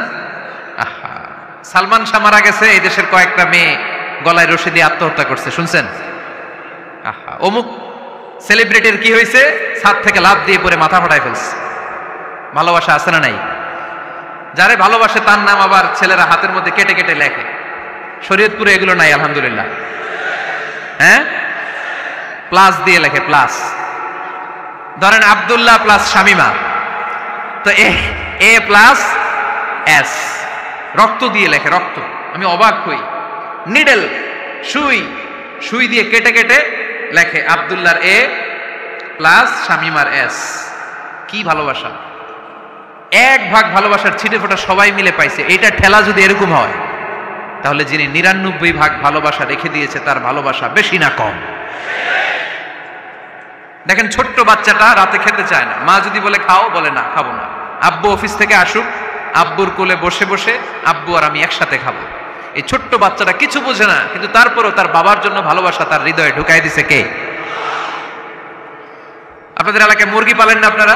আহা, সালমান শাহ মারা গেছে, এই দেশের কয়েকটা মেয়ে গলায় রশি দিয়ে আত্মহত্যা করছে, শুনছেন? আহা, অমুক সেলিব্রিটির কি হয়েছে, ছাদ থেকে লাফ দিয়ে পড়ে মাথা ফাটায় ফেলছে। ভালোবাসা আছে না নাই? যারে ভালোবাসে তার নাম আবার ছেলেরা হাতের মধ্যে কেটে কেটে লেখে। শরীয়তপুরে এগুলো নাই আলহামদুলিল্লাহ। হ্যাঁ, প্লাস দিয়ে লেখে, প্লাস। ধরেন আব্দুল্লাহ প্লাস শামিমা, তো এ প্লাস এস, রক্ত দিয়ে লেখে, রক্ত। আমি অবাক হই, নিডেল, সুই দিয়ে কেটে কেটে লেখে আব্দুল্লাহর এ প্লাস শামিমার এস। কি ভালোবাসা! 1 ভাগ ভালোবাসার ছিটে ফোটা সবাই মিলে পাইছে। এইটা ঠেলা যদি এরকম হয়, তাহলে যিনি 99 ভাগ ভালোবাসা রেখে দিয়েছে তার ভালোবাসা বেশি না কম? দেখেন, ছোট্ট বাচ্চাটা রাতে খেতে চায় না, মা যদি বলে খাও, বলে না, খাবো না। আব্বু অফিস থেকে আসুক, আব্বুর কোলে বসে বসে আব্বু আর আমি একসাথে খাবো। এই ছোট্ট বাচ্চাটা কিছু বোঝে না, কিন্তু তারপরও তার বাবার জন্য ভালোবাসা তার হৃদয়ে ঢুকাই দিছে কে? আপনাদের এলাকায় মুরগি পালেন না আপনারা?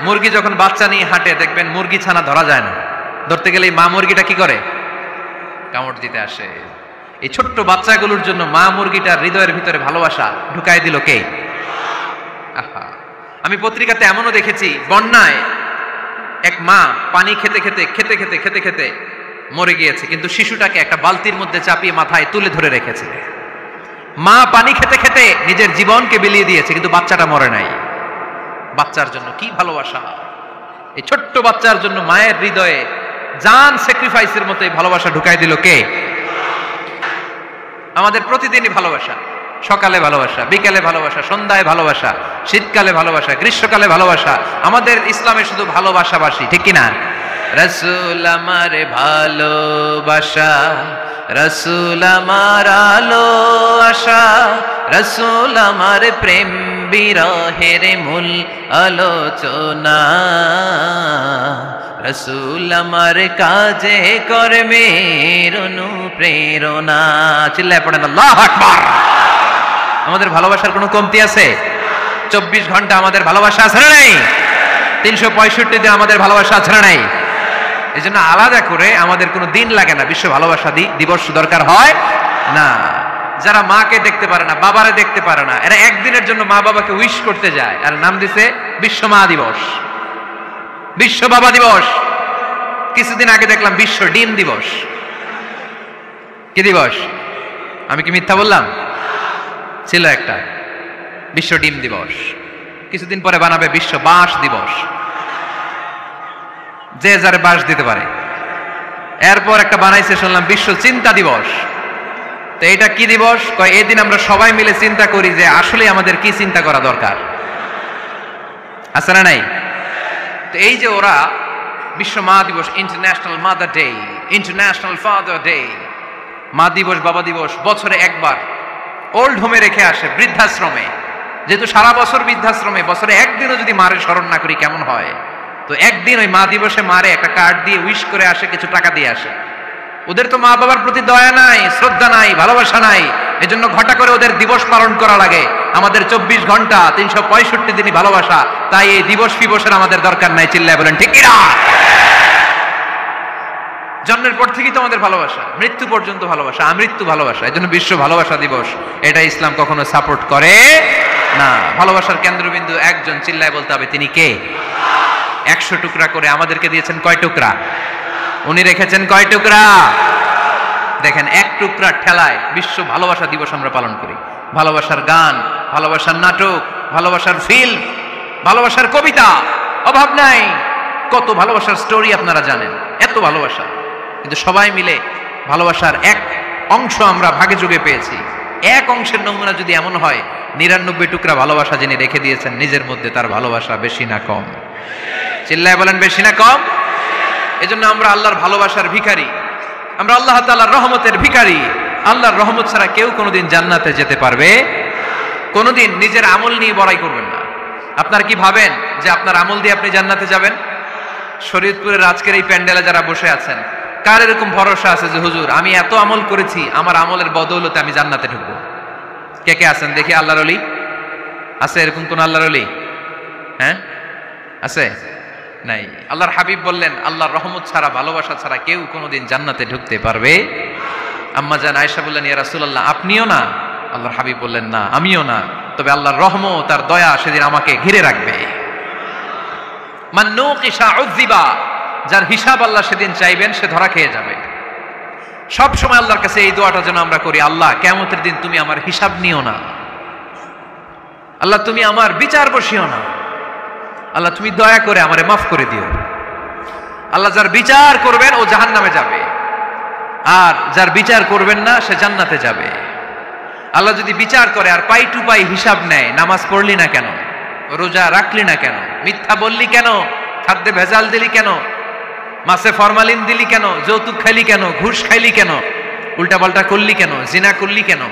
মুরগি যখন বাচ্চা নিয়ে হাঁটে, দেখবেন মুরগি ছানা ধরা যায় না, ধরতে গেলে মা মুরগিটা কি করে? কামড় দিতে আসে। এই ছোট্ট বাচ্চাগুলোর জন্য মা মুরগিটার হৃদয়ের ভিতরে ভালোবাসা ঢুকাই দিল কে? আহা, আমি পত্রিকাতে এমনও দেখেছি, বন্যায় এক মা পানি খেতে খেতে মরে গিয়েছে, কিন্তু শিশুটাকে একটা বালতির মধ্যে চাপিয়ে মাথায় তুলে ধরে রেখেছে। মা পানি খেতে খেতে নিজের জীবনকে বিলিয়ে দিয়েছে, কিন্তু বাচ্চাটা মরে নাই। বাচ্চার জন্য কি ভালোবাসা! এই ছোট্ট বাচ্চার জন্য মায়ের হৃদয়ে জান স্যাক্রিফাইসের মতো এই ভালোবাসা ঢুকাই দিল কে? আমাদের প্রতিদিনই ভালোবাসা, সকালে ভালোবাসা, বিকেলে ভালোবাসা, সন্ধ্যায় ভালোবাসা, শীতকালে ভালোবাসা, গ্রীষ্মকালে ভালোবাসা। আমাদের ইসলামে শুধু ভালোবাসাবাসী, ঠিক কিনা? রাসূল আমার ভালোবাসা, রাসূল আমার আলো আশা, রাসূল আমার প্রেম বিরহের মূল আলোচনা, রাসূল আমার কাজে কর্মের অনুপ্রেরণা। চিল্লায় পড়েন আল্লাহু আকবার। আমাদের ভালোবাসার কোনো কমতি আছে? 24 ঘন্টা আমাদের ভালোবাসা আছে না নাই? 365 দিন আমাদের ভালোবাসা আছে না নাই? এই জন্য আলাদা করে আমাদের কোনো দিন লাগে না, বিশ্ব ভালোবাসা দিবস দরকার হয় না। যারা মাকে দেখতে পারে না, বাবারে দেখতে পারে না, এরা একদিনের জন্য মা বাবাকে উইশ করতে যায়, আর নাম দিছে বিশ্ব মা দিবস, বিশ্ব বাবা দিবস। কিছুদিন আগে দেখলাম বিশ্ব ডিম দিবস। কি দিবস? আমি কি মিথ্যা বললাম? ছিল একটা বিশ্ব ডিম দিবস, কিছুদিন পরে বানাবে বিশ্ব বাঁশ দিবস, যে যারে বাঁশ দিতে পারে। এরপর একটা বানাইছে শুনলাম বিশ্ব চিন্তা দিবস। তো এটা কি দিবস? কয় এই দিন আমরা সবাই মিলে চিন্তা করি যে আসলে আমাদের কি চিন্তা করা দরকার, আছে না নাই? তো এই যে ওরা বিশ্ব মা দিবস, international mother day, international father day, মা দিবস বাবা দিবস বছরে একবার ওল্ড হোমে রেখে আসে, বৃদ্ধাশ্রমে। যেহেতু সারা বছর বৃদ্ধাশ্রমে, বছরে একদিনও যদি মারে স্মরণ না করি কেমন হয়? তো একদিন ওই মা দিবসে মারে একটা কার্ড দিয়ে উইশ করে আসে, কিছু টাকা দিয়ে আসে। ওদের তো মা বাবার প্রতি দয়া নাই, শ্রদ্ধা নাই, ভালোবাসা নাই, এজন্য ঘটা করে ওদের দিবস পালন করা লাগে। আমাদের 24 ঘন্টা 365 দিনই ভালোবাসা, তাই এই দিবস ফিবসের আমাদের দরকার নাই। চিল্লায় বলেন ঠিক কিনা? জন্মের পর থেকেই তো আমাদের ভালোবাসা, মৃত্যু পর্যন্ত ভালোবাসা, আমৃত্যু ভালোবাসা। এই জন্য বিশ্ব ভালোবাসা দিবস, এটা ইসলাম কখনো সাপোর্ট করে না। ভালোবাসার কেন্দ্রবিন্দু একজন, চিল্লায় বলতে হবে তিনি কে? 100 টুকরা করে আমাদেরকে দিয়েছেন কয় টুকরা? উনি রেখেছেন কয় টুকরা? দেখেন, এক টুকরা ঠেলায় বিশ্ব ভালোবাসা দিবস আমরা পালন করি। ভালোবাসার গান, ভালোবাসার নাটক, ভালোবাসার ফিল্ম, ভালোবাসার কবিতা, অভাব নাই। কত ভালোবাসার স্টোরি আপনারা জানেন, এত ভালোবাসা। কিন্তু সবাই মিলে ভালোবাসার এক অংশ আমরা ভাগে যোগে পেয়েছি। এক অংশের নমুনা যদি এমন হয়, 99 টুকরা ভালোবাসা যিনি রেখে দিয়েছেন নিজের মধ্যে, তার ভালোবাসা বেশি না কম? চিল্লায় বলেন বেশি না কম? এজন্য আমরা আল্লাহর ভালোবাসার ভিখারি, আমরা আল্লাহ তাআলার রহমতের ভিখারি। আল্লাহর রহমত ছাড়া কেউ কোনোদিন জান্নাতে যেতে পারবে? কোনোদিন নিজের আমল নিয়ে বড়াই করবেন না। আপনার কি ভাবেন যে আপনার আমল দিয়ে আপনি জান্নাতে যাবেন? শরীয়তপুরের আজকের এই প্যান্ডেলে যারা বসে আছেন, কার এরকম ভরসা আছে যে হুজুর আমি এত আমল করেছি, আমার আমলের বদৌলতে আমি জান্নাতে ঢুকবো? কে কে আছেন দেখি আল্লাহর ওলি? আছে এরকম কোন আল্লাহর ওলি? হ্যাঁ, আছে? নাই। আল্লাহর হাবিব বললেন আল্লাহর রহমত ছাড়া, ভালোবাসা ছাড়া কেউ কোনোদিন জান্নাতে ঢুকতে পারবে? আম্মা জান আয়েশা বললেন, ইয়া রাসূলুল্লাহ আপনিও না? আল্লাহর হাবিব বললেন, না আমিও না, তবে আল্লাহর রহমত আর দয়া সেদিন আমাকে ঘিরে রাখবে। মান নুকিশা উযিবা, যার হিসাব আল্লাহ সেদিন চাইবেন সে ধরা খেয়ে যাবে। সব সময় আল্লাহর কাছে এই দোয়াটা যেন আমরা করি, আল্লাহ কিয়ামতের দিন তুমি আমার হিসাব নিও না, আল্লাহ তুমি আমার বিচার বসিও না, আল্লাহ তুমি দয়া করে আমারে মাফ করে দিও। আল্লাহ যার বিচার করবেন ও জাহান্নামে যাবে, আর যার বিচার করবেন না সে জান্নাতে যাবে। আল্লাহ যদি বিচার করে আর পাই টু পাই হিসাব নেয়, নামাজ পড়লি না কেন, রোজা রাখলি না কেন, মিথ্যা বললি কেন, খাদ্যে ভেজাল দিলি কেন, মাছে ফরমালিন দিলি কেন, যৌতুক খাইলি কেন, ঘুষ খাইলি কেন, উল্টাপাল্টা করলি কেন, জিনা করলি কেন,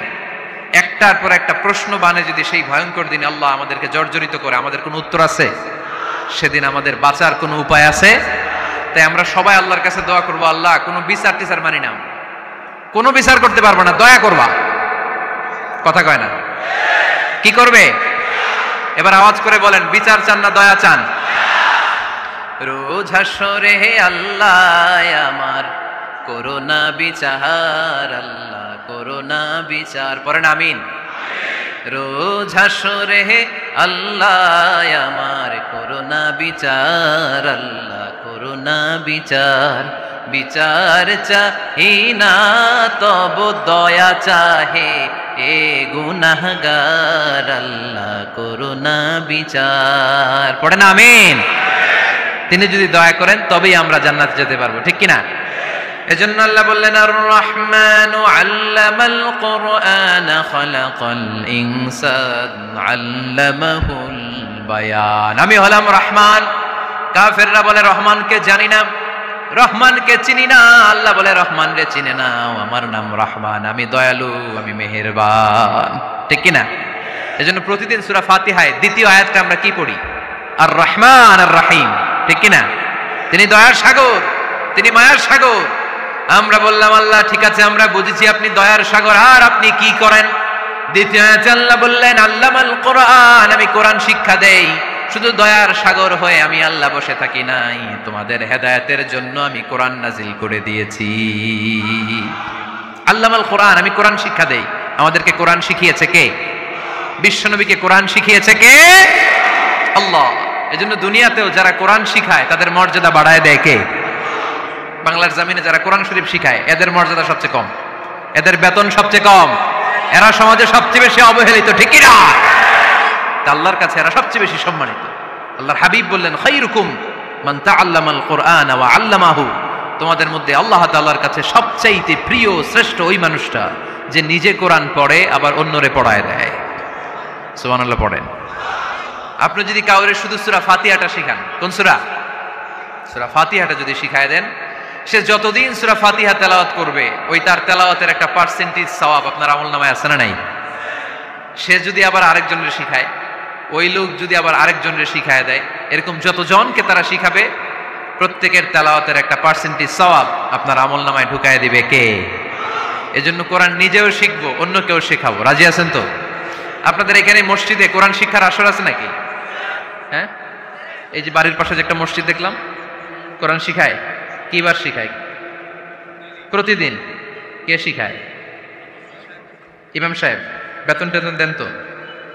একটার পর একটা প্রশ্ন বানে যদি সেই ভয়ঙ্কর দিন আল্লাহ আমাদেরকে জর্জরিত করে, আমাদের কোনো উত্তর আছে? সেদিন আমাদের বাঁচার কোনো উপায় আছে? তাই আমরা সবাই আল্লাহর কাছে দোয়া করবো, আল্লাহ কোনো বিচার টিচার মানি না, কোনো বিচার করতে পারবো না, দয়া করবা। কথা কয় না? কি করবে? এবার আওয়াজ করে বলেন, বিচার চান না দয়া চান? রোজ হাসরে হে আল্লাহ আমার করোনা বিচার, আল্লাহ করোনা বিচার, পড়েন আমিন। রোজ হাসরে হে আল্লাহ আমার করোনা বিচার, আল্লাহ করোনা বিচার। বিচার চাহি না তব দয়া চাহে এ গুনাহগার, আল্লাহ করোনা বিচার, পড়েন আমিন। তিনি যদি দয়া করেন তবেই আমরা জান্নাতে যেতে পারবো, ঠিক কিনা? এজন্য আল্লাহ বললেন, আর রহমানু আল্লামাল কুরআন খালাকাল ইনসান আল্লামাহুল বায়ান। আমি হলাম রহমান। কাফেররা বলে রহমানকে জানি না, রহমানকে চিনি না। আল্লাহ বলে রহমান রে চিনে নাও, আমার নাম রহমান, আমি দয়ালু, আমি মেহেরবান, ঠিক কিনা? এজন্য প্রতিদিন সূরা ফাতিহায় দ্বিতীয় আয়াতটা আমরা কি পড়ি? আর রহমান আর রহিম, ঠিক কিনা? তিনি দয়ার সাগর, তিনি মায়ার সাগর। আমরা বললাম আল্লাহ ঠিক আছে, আমরা বুঝেছি আপনি দয়ার সাগর, আর আপনি কি করেন? দ্বিতীয় আয়াতে আল্লাহ বললেন আল্লামাল কোরআন, আমি কোরআন শিক্ষা দেই। শুধু দয়ার সাগর হয়ে আমি আল্লাহ বসে থাকি নাই, তোমাদের হেদায়েতের জন্য আমি কোরআন নাজিল করে দিয়েছি। আল্লামাল কোরআন, আমি কোরআন শিক্ষা দেই। আমাদেরকে কোরআন শিখিয়েছে কে? বিশ্বনবীকে কোরআন শিখিয়েছে কে? আল্লাহ। এজন্য দুনিয়াতেও যারা কোরআন শিখায় তাদের মর্যাদা বাড়ায় দেয় কে? বাংলার জমিনে যারা কোরআন শরীফ শিখায় এদের মর্যাদা সবচেয়ে কম। এদের বেতন সবচেয়ে কম, এরা সমাজে সবচেয়ে বেশি অবহেলিত, ঠিক কি না? আল্লাহর কাছে এরা সবচেয়ে বেশি সম্মানিত। আল্লাহর হাবিব বললেন, খায়রুকুম মান তাআল্লামাল কুরআন ওয়া আল্লামাহু, তোমাদের মধ্যে আল্লাহ তাআলার কাছে সবচাইতে প্রিয় শ্রেষ্ঠ ওই মানুষটা যে নিজে কোরআন পড়ে আবার অন্যরে পড়ায় দেয়। সুবহানাল্লাহ পড়েন। আপনি যদি কাউরে শুধু সূরা ফাতিহাটা শিখান, কোন সূরা? সূরা ফাতিহাটা যদি শিখায় দেন, সে যতদিন সূরা ফাতিহা তেলাওয়াত করবে ওই তার তেলাওয়াতের একটা পার্সেন্টেজ সওয়াব আপনার আমলনামায় আছে না নাই? সে যদি আবার আরেকজনের শিখায়, ওই লোক যদি আবার আরেকজনের শিখায় দেয়, এরকম যতজনকে তারা শিখাবে প্রত্যেকের তেলাওয়াতের একটা পার্সেন্টেজ সওয়াব আপনার আমলনামায় ঢুকায় দিবে কে? এজন্য কোরআন নিজেও শিখবো, অন্যকেও শেখাবো। রাজি আছেন তো? আপনাদের এখানে মসজিদে কোরআন শিক্ষার আসর আছে নাকি? হ্যাঁ, এই যে বাড়ির পাশে যে একটা মসজিদ দেখলাম, কোরআন শিখায়। কিবার শিখায়? প্রতিদিন। কে শিখায়? ইমাম সাহেব। বেতন টেতন দেন তো?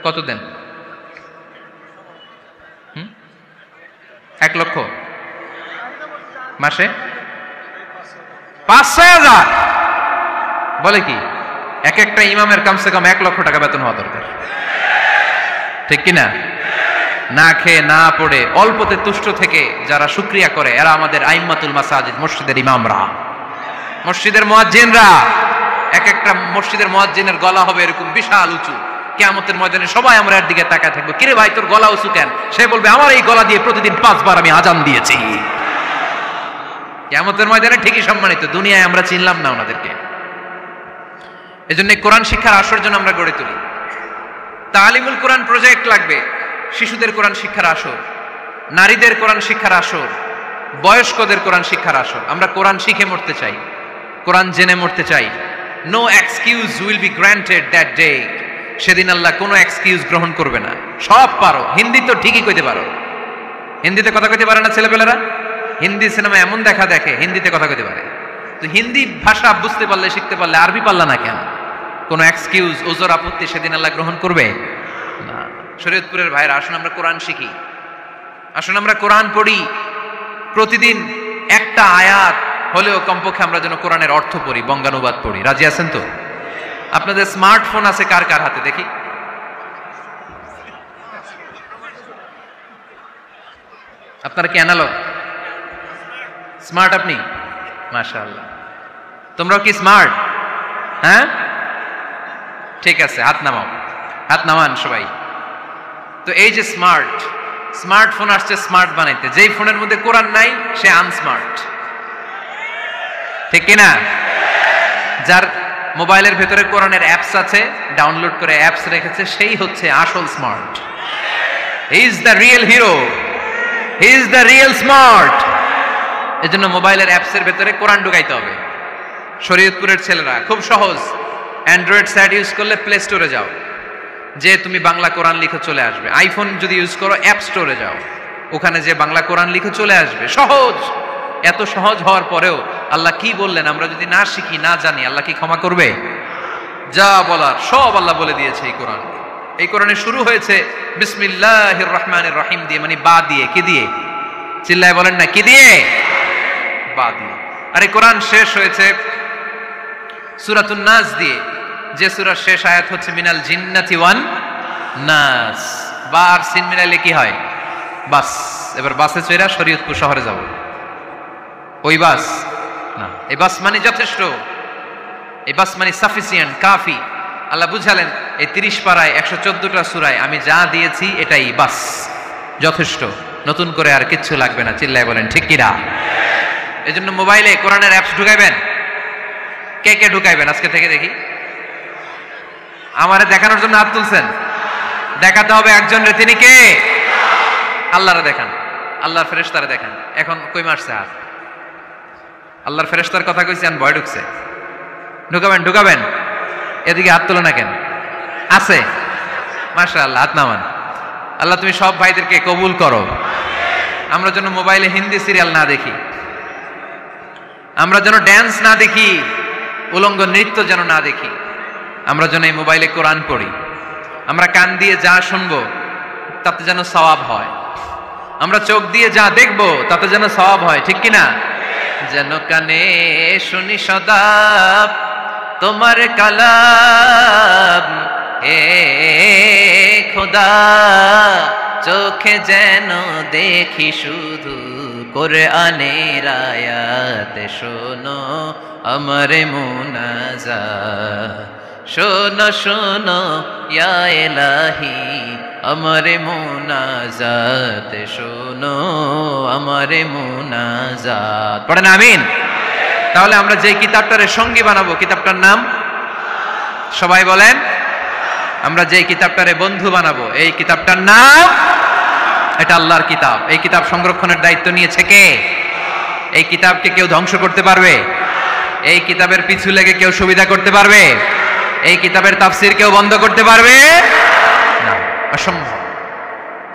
কত দেন? 1 লক্ষ মাসে? 5-6 হাজার? বলে কি? এক একটা ইমামের কমসে কম 1 লক্ষ টাকা বেতন হওয়া দরকার, ঠিক কিনা? না খেয়ে না পড়ে অল্পতে তুষ্ট থেকে যারা শুকরিয়া করে এরা আমাদের আইম্মাতুল মাসাজিদ, মসজিদের ইমামরা, মসজিদের মুয়াজ্জিনরা। এক একটা মসজিদের মুয়াজ্জিনের গলা হবে এরকম বিশাল উঁচু, কিয়ামতের ময়দানে সবাই আমরা এর দিকে তাকায় থাকবো, কিরে ভাই তোর গলা উঁচু কেন? সে বলবে, আমার এই গলা দিয়ে প্রতিদিন 5 বার আমি আজান দিয়েছি। কিয়ামতের ময়দানে ঠিকই সম্মানিত, দুনিয়ায় আমরা চিনলাম না ওনাদেরকে। এজন্য কোরআন শিক্ষার আসর যেন আমরা গড়ে তুলি। তালিমুল কোরআন প্রজেক্ট লাগবে, শিশুদের কোরআন শিক্ষার আসর, নারীদের কোরআন শিক্ষার আসর, বয়স্কদের কোরআন শিক্ষার আসর। আমরা কোরআন শিখে মরতে চাই, কোরআন জেনে মরতে চাই। No excuse will be granted that day. সেদিন আল্লাহ কোনো এক্সকিউজ গ্রহণ করবে না। সব পারো, হিন্দি তো ঠিকই কইতে পারো। হিন্দিতে কথা কইতে পারে না ছেলেপেলেরা? হিন্দি সিনেমা এমন দেখা দেখে হিন্দিতে কথা কইতে পারে। তো হিন্দি ভাষা বুঝতে পারলে, শিখতে পারলে আরবি পারলা না কেন? কোনো এক্সকিউজ, ওজর, আপত্তি সেদিন আল্লাহ গ্রহণ করবে না। শরীয়তপুরের ভাইরা, আসুন আমরা কোরআন শিখি, আসুন আমরা কোরআন পড়ি। প্রতিদিন একটা আয়াত হলেও কমপক্ষে আমরা যেন কোরআনের অর্থ পড়ি, বঙ্গানুবাদ পড়ি। রাজি আছেন তো? আপনাদের স্মার্টফোন আছে কার কার হাতে দেখি? আপনারা কি অ্যানালগ? স্মার্ট আপনি? মাশাআল্লাহ। তোমরাও কি স্মার্ট? হ্যাঁ, ঠিক আছে, হাত নামাও, হাত নামান সবাই। তো এই যে স্মার্টফোন আসছে স্মার্ট বানাইতে, যেই ফোনের মধ্যে কোরআন নাই সে আনস্মার্ট, ঠিক কিনা? যার মোবাইলের ভেতরে কোরআনের অ্যাপস আছে, ডাউনলোড করে অ্যাপস রেখেছে, সেই হচ্ছে আসল smart. He is the real hero, he is the real smart. এজন্য মোবাইলের অ্যাপসের ভেতরে কোরআন ঢুকাইতে হবে। শরীয়তপুরের ছেলেরা খুব সহজ, অ্যান্ড্রয়েড সাইট ইউজ করলে প্লে স্টোরে যাও, যে তুমি বাংলা কোরআন লিখে চলে আসবে। আইফোন যদি ইউজ করো অ্যাপ স্টোরে যাও, ওখানে যে বাংলা কোরআন লিখে চলে আসবে। সহজ। এত সহজ হওয়ার পরেও আল্লাহ কি বললেন আমরা যদি না শিখি, না জানি, আল্লাহ কি ক্ষমা করবে? যা বলার সব আল্লাহ বলে দিয়েছে এই কোরআন। এই কোরআনে শুরু হয়েছে বিসমিল্লাহির রহমানির রহিম দিয়ে, মানে বা দিয়ে। কি দিয়ে? চিল্লায় বলেন না, কি দিয়ে? বা দিয়ে। আর এই কোরআন শেষ হয়েছে সূরাতুন নাস দিয়ে, যে সূরার শেষ আয়াত হচ্ছে মিনাল জিন্নাতি ওয়ান নাস। বা আর সিন মিলাইলে কি হয়? বাস। এবার বাসে চড়া শরীয়তপুর শহরে যাব। ওই বাস না, এই বাস মানে যথেষ্ট, এই বাস মানে সাফিসিয়েন্ট, কাফি। আল্লাহ বুঝালেন এই 30 পারায় 114টা সূরায় আমি যা দিয়েছি এটাই বাস, যথেষ্ট, নতুন করে আর কিচ্ছু লাগবে না। চিল্লায় বলেন ঠিক কিনা? এজন্য মোবাইলে কোরআনের অ্যাপস ঢুকাইবেন। কে কে ঢুকাইবেন আজকে থেকে দেখি? আমারে দেখানোর জন্য হাত তুলছেন? দেখাতে হবে একজন রে, তিনি কে? আল্লাহরে দেখান, আল্লাহর ফেরেশতারে দেখান। এখন কই মারছে হাত? আল্লাহর ফেরেশতার কথা কইছেন, ভয় ঢুকছে। ঢুকাবেন ঢুকাবেন। এদিকে হাত তোলো না কেন? আছে? মাশাআল্লাহ, হাত নামান। আল্লাহ তুমি সব ভাইদেরকে কবুল করো। আমরা যেন মোবাইলে হিন্দি সিরিয়াল না দেখি, আমরা যেন ড্যান্স না দেখি, উলঙ্গ নৃত্য যেন না দেখি। আমরা যেন এই মোবাইলে কোরআন পড়ি। আমরা কান দিয়ে যা শুনবো তাতে যেন সওয়াব হয়। আমরা চোখ দিয়ে যা দেখবো তাতে যেন সওয়াব হয়, ঠিক কিনা? যেন কানে শুনি সদা, তোমার কালাম হে খোদা, চোখে যেন দেখি শুধু কোরআনের আয়াত, শোনো আমার মুনাজাত, শোনো শোনো ইয়া ইলাহি আমার মুনাজাত, শোনো আমার মুনাজাত। পড়েন আমিন। তাহলে আমরা যে কিতাবটারে সঙ্গী বানাবো, কিতাবটার নাম সবাই বলেন। আমরা যে কিতাবটারে বন্ধু বানাবো, এই কিতাবটার নাম, এটা আল্লাহর কিতাব। এই কিতাব সংরক্ষণের দায়িত্ব নিয়েছে কে? এই কিতাবকে কেউ ধ্বংস করতে পারবে? এই কিতাবের পিছু লেগে কেউ সুবিধা করতে পারবে? এই কিতাবের তাফসীর কেউ বন্ধ করতে পারবে না, অসম্ভব।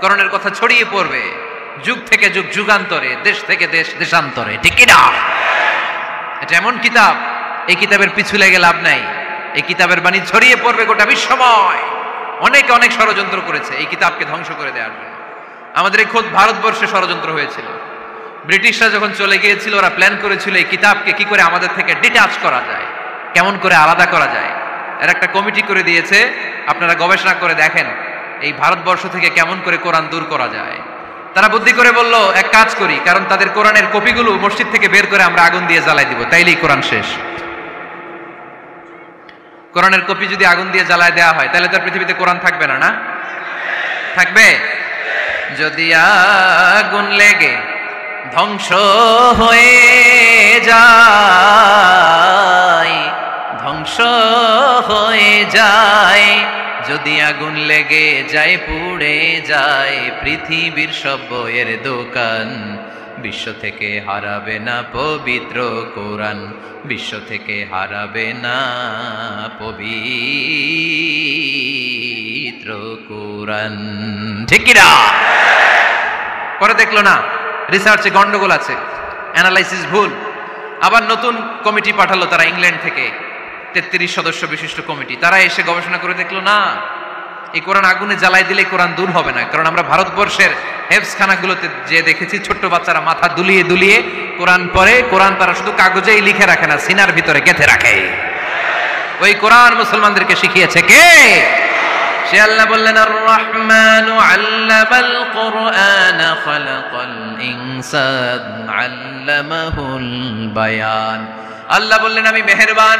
কোরআনের কথা ছড়িয়ে পড়বে যুগ থেকে যুগ, যুগান্তরে, দেশ থেকে দেশ, দেশান্তরে, ঠিক কি না? এটা এমন কিতাব, এই কিতাবের পিছু লেগে লাভ নাই। এই কিতাবের বাণী ছড়িয়ে পড়বে গোটা বিশ্বময়। অনেকে অনেক ষড়যন্ত্র করেছে এই কিতাবকে ধ্বংস করে দেওয়ার জন্য। আমাদের এই খোদ ভারতবর্ষে ষড়যন্ত্র হয়েছিল। ব্রিটিশরা যখন চলে গিয়েছিল, ওরা প্ল্যান করেছিল এই কিতাবকে কি করে আমাদের থেকে ডিটাচ করা যায়, কেমন করে আলাদা করা যায়। এর একটা কমিটি করে দিয়েছে, আপনারা গবেষণা করে দেখেন এই ভারতবর্ষ থেকে কেমন করে কোরআন দূর করা যায়। তারা বুদ্ধি করে বলল, এক কাজ করি, কারণ তাদের কোরআনের কপিগুলো মসজিদ থেকে বের করে আমরা আগুন দিয়ে জ্বালাই দিব, তাইলেই কোরআন শেষ। কোরআনের কপি যদি আগুন দিয়ে জ্বালায় দেওয়া হয়, তাহলে তার পৃথিবীতে কোরআন থাকবে না? না থাকবে? যদি আগুন লেগে ধ্বংস হয়ে যায়, ধ্বংস হয়ে যায়, যদি আগুন লেগে যায়, পুড়ে যায় পৃথিবীর সব বইয়ের দোকান, বিশ্ব থেকে হারাবে না পবিত্র কোরআন, বিশ্ব থেকে হারাবে না পবিত্র কোরআন, ঠিক কি না? পরে দেখলো না রিসার্চে গন্ডগোল আছে, অ্যানালাইসিস ভুল, আবার নতুন কমিটি পাঠালো তারা ইংল্যান্ড থেকে, 33 সদস্য বিশিষ্ট কমিটি। তারা এসে গবেষণা করে দেখলো না, এই কোরআন আগুনে জ্বালাই দিলে কোরআন দূর হবে না। কারণ আমরা ভারতবর্ষের হেফজখানাগুলোতে যে দেখেছি, ছোট্ট বাচ্চারা মাথা দুলিয়ে দুলিয়ে কোরআন পড়ে। কোরআন তারা শুধু কাগজেই লিখে রাখে না, সিনার ভিতরে গেঁথে রাখে। ওই কোরআন মুসলমানদেরকে শিখিয়েছে কে? সে আল্লাহ বললেন, আর রহমানু আল্লামাল কুরআন খালাকাল ইনসান আল্লামাহুল বায়ান। আল্লাহ বললেন, আমি মেহেরবান,